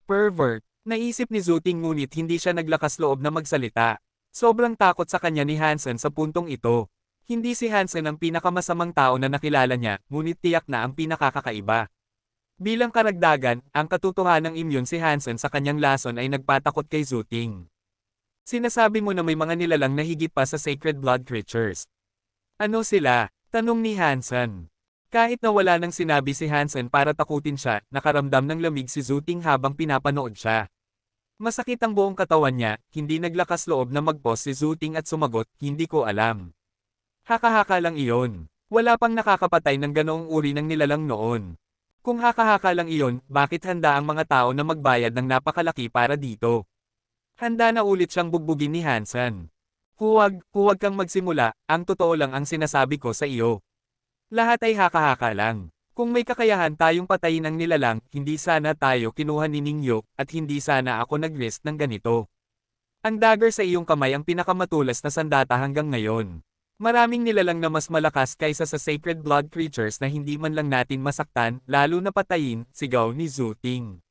Pervert, naisip ni Zuting ngunit hindi siya naglakas loob na magsalita. Sobrang takot sa kanya ni Hansen sa puntong ito. Hindi si Hansen ang pinakamasamang tao na nakilala niya, ngunit tiyak na ang pinakakakaiba. Bilang karagdagan, ang katotohanang immune si Hansen sa kanyang lason ay nagpatakot kay Zuting. Sinasabi mo na may mga nilalang na higit pa sa sacred blood creatures. Ano sila? Tanong ni Hansen. Kahit na wala nang sinabi si Hansen para takutin siya, nakaramdam ng lamig si Zuting habang pinapanood siya. Masakit ang buong katawan niya, hindi naglakas loob na mag-pause si Zuting at sumagot, hindi ko alam. Haka-haka lang iyon. Wala pang nakakapatay ng ganoong uri ng nilalang noon. Kung haka-haka lang iyon, bakit handa ang mga tao na magbayad ng napakalaki para dito? Handa na ulit siyang bugbugin ni Hansen. Huwag kang magsimula, ang totoo lang ang sinasabi ko sa iyo. Lahat ay haka-haka lang. Kung may kakayahan tayong patayin ang nilalang, hindi sana tayo kinuha ni Ningyo, at hindi sana ako nag-risk ng ganito. Ang dagger sa iyong kamay ang pinakamatulas na sandata hanggang ngayon. Maraming nilalang na mas malakas kaysa sa sacred blood creatures na hindi man lang natin masaktan, lalo na patayin, sigaw ni Zuting.